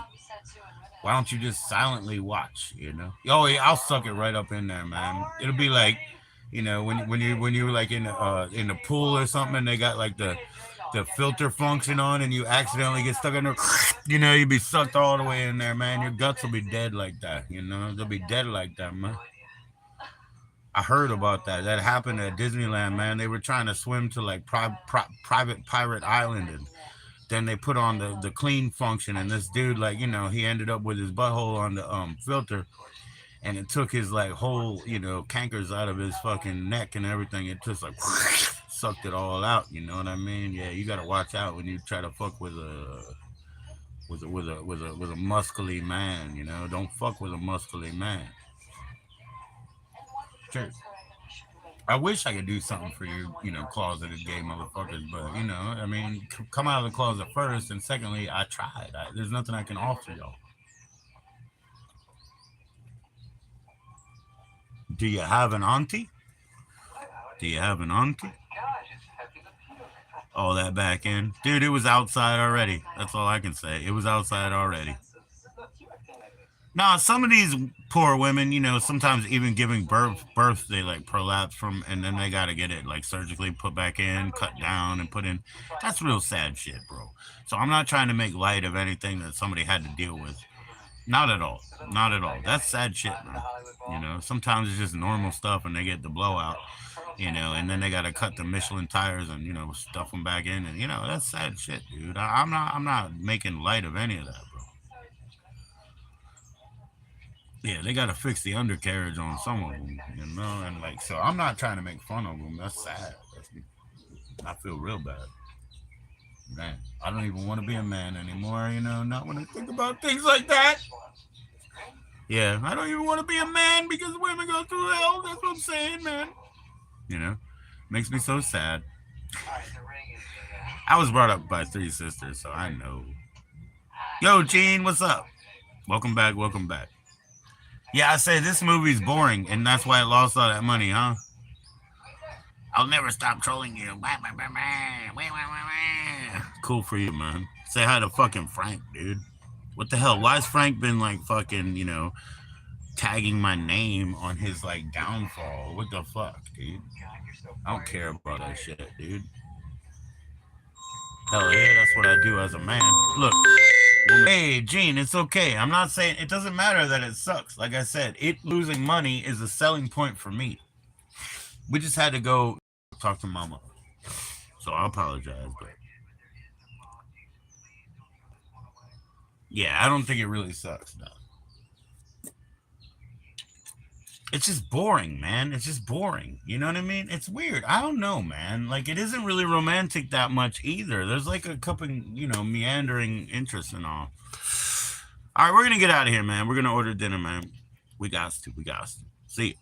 Why don't you just silently watch, Oh, yeah, I'll suck it right up in there, man. It'll be like, when you're like in the pool or something, and they got like the filter function on, and you accidentally get stuck in there, you'll be sucked all the way in there, man. Your guts will be dead like that, they'll be dead like that, man. I heard about that. That happened at Disneyland, man. They were trying to swim to like private pirate island, and then they put on the clean function, and this dude, like, he ended up with his butthole on the filter. And it took his like whole, cankers out of his fucking neck and everything. It just like sucked it all out. You know what I mean? Yeah, you gotta watch out when you try to fuck with with a muscly man. You know, don't fuck with a muscly man. Sure. I wish I could do something for you, closeted gay motherfuckers, but I mean, come out of the closet first, and secondly, I tried. There's nothing I can offer y'all. Do you have an auntie? Do you have an auntie? Oh, that back end, dude. It was outside already. That's all I can say. It was outside already. Nah, some of these poor women, sometimes even giving birth, they like prolapse from, and then they gotta get it like surgically put back in, cut down, and put in. That's real sad shit, bro. So I'm not trying to make light of anything that somebody had to deal with. Not at all. Not at all. That's sad shit, man. Sometimes it's just normal stuff, and they get the blowout, and then they gotta cut the Michelin tires and stuff them back in, and that's sad shit, dude. I'm not making light of any of that, bro. Yeah, they got to fix the undercarriage on some of them, and like, so I'm not trying to make fun of them. That's sad. I feel real bad. Man, I don't even want to be a man anymore, not when I think about things like that. Yeah, I don't even want to be a man because women go through hell. That's what I'm saying, man. You know, makes me so sad. I was brought up by three sisters, so I know. Yo, Gene, what's up? Welcome back, welcome back. Yeah, I say this movie's boring, and that's why it lost all that money, huh? I'll never stop trolling you. Cool for you, man. Say hi to fucking Frank, dude. What the hell? Why's Frank been like fucking, tagging my name on his like downfall? What the fuck, dude? I don't care about that shit, dude. Hell yeah, that's what I do as a man. Look, hey, Gene, it's okay. I'm not saying it doesn't matter that it sucks. Like I said, it losing money is a selling point for me. We just had to go talk to mama. So I apologize, but yeah, I don't think it really sucks, no. It's just boring, man. It's just boring. You know what I mean? It's weird. I don't know, man. Like, it isn't really romantic that much either. There's like a couple, meandering interests and all. All right, we're gonna get out of here, man. We're gonna order dinner, man. We got to. See you.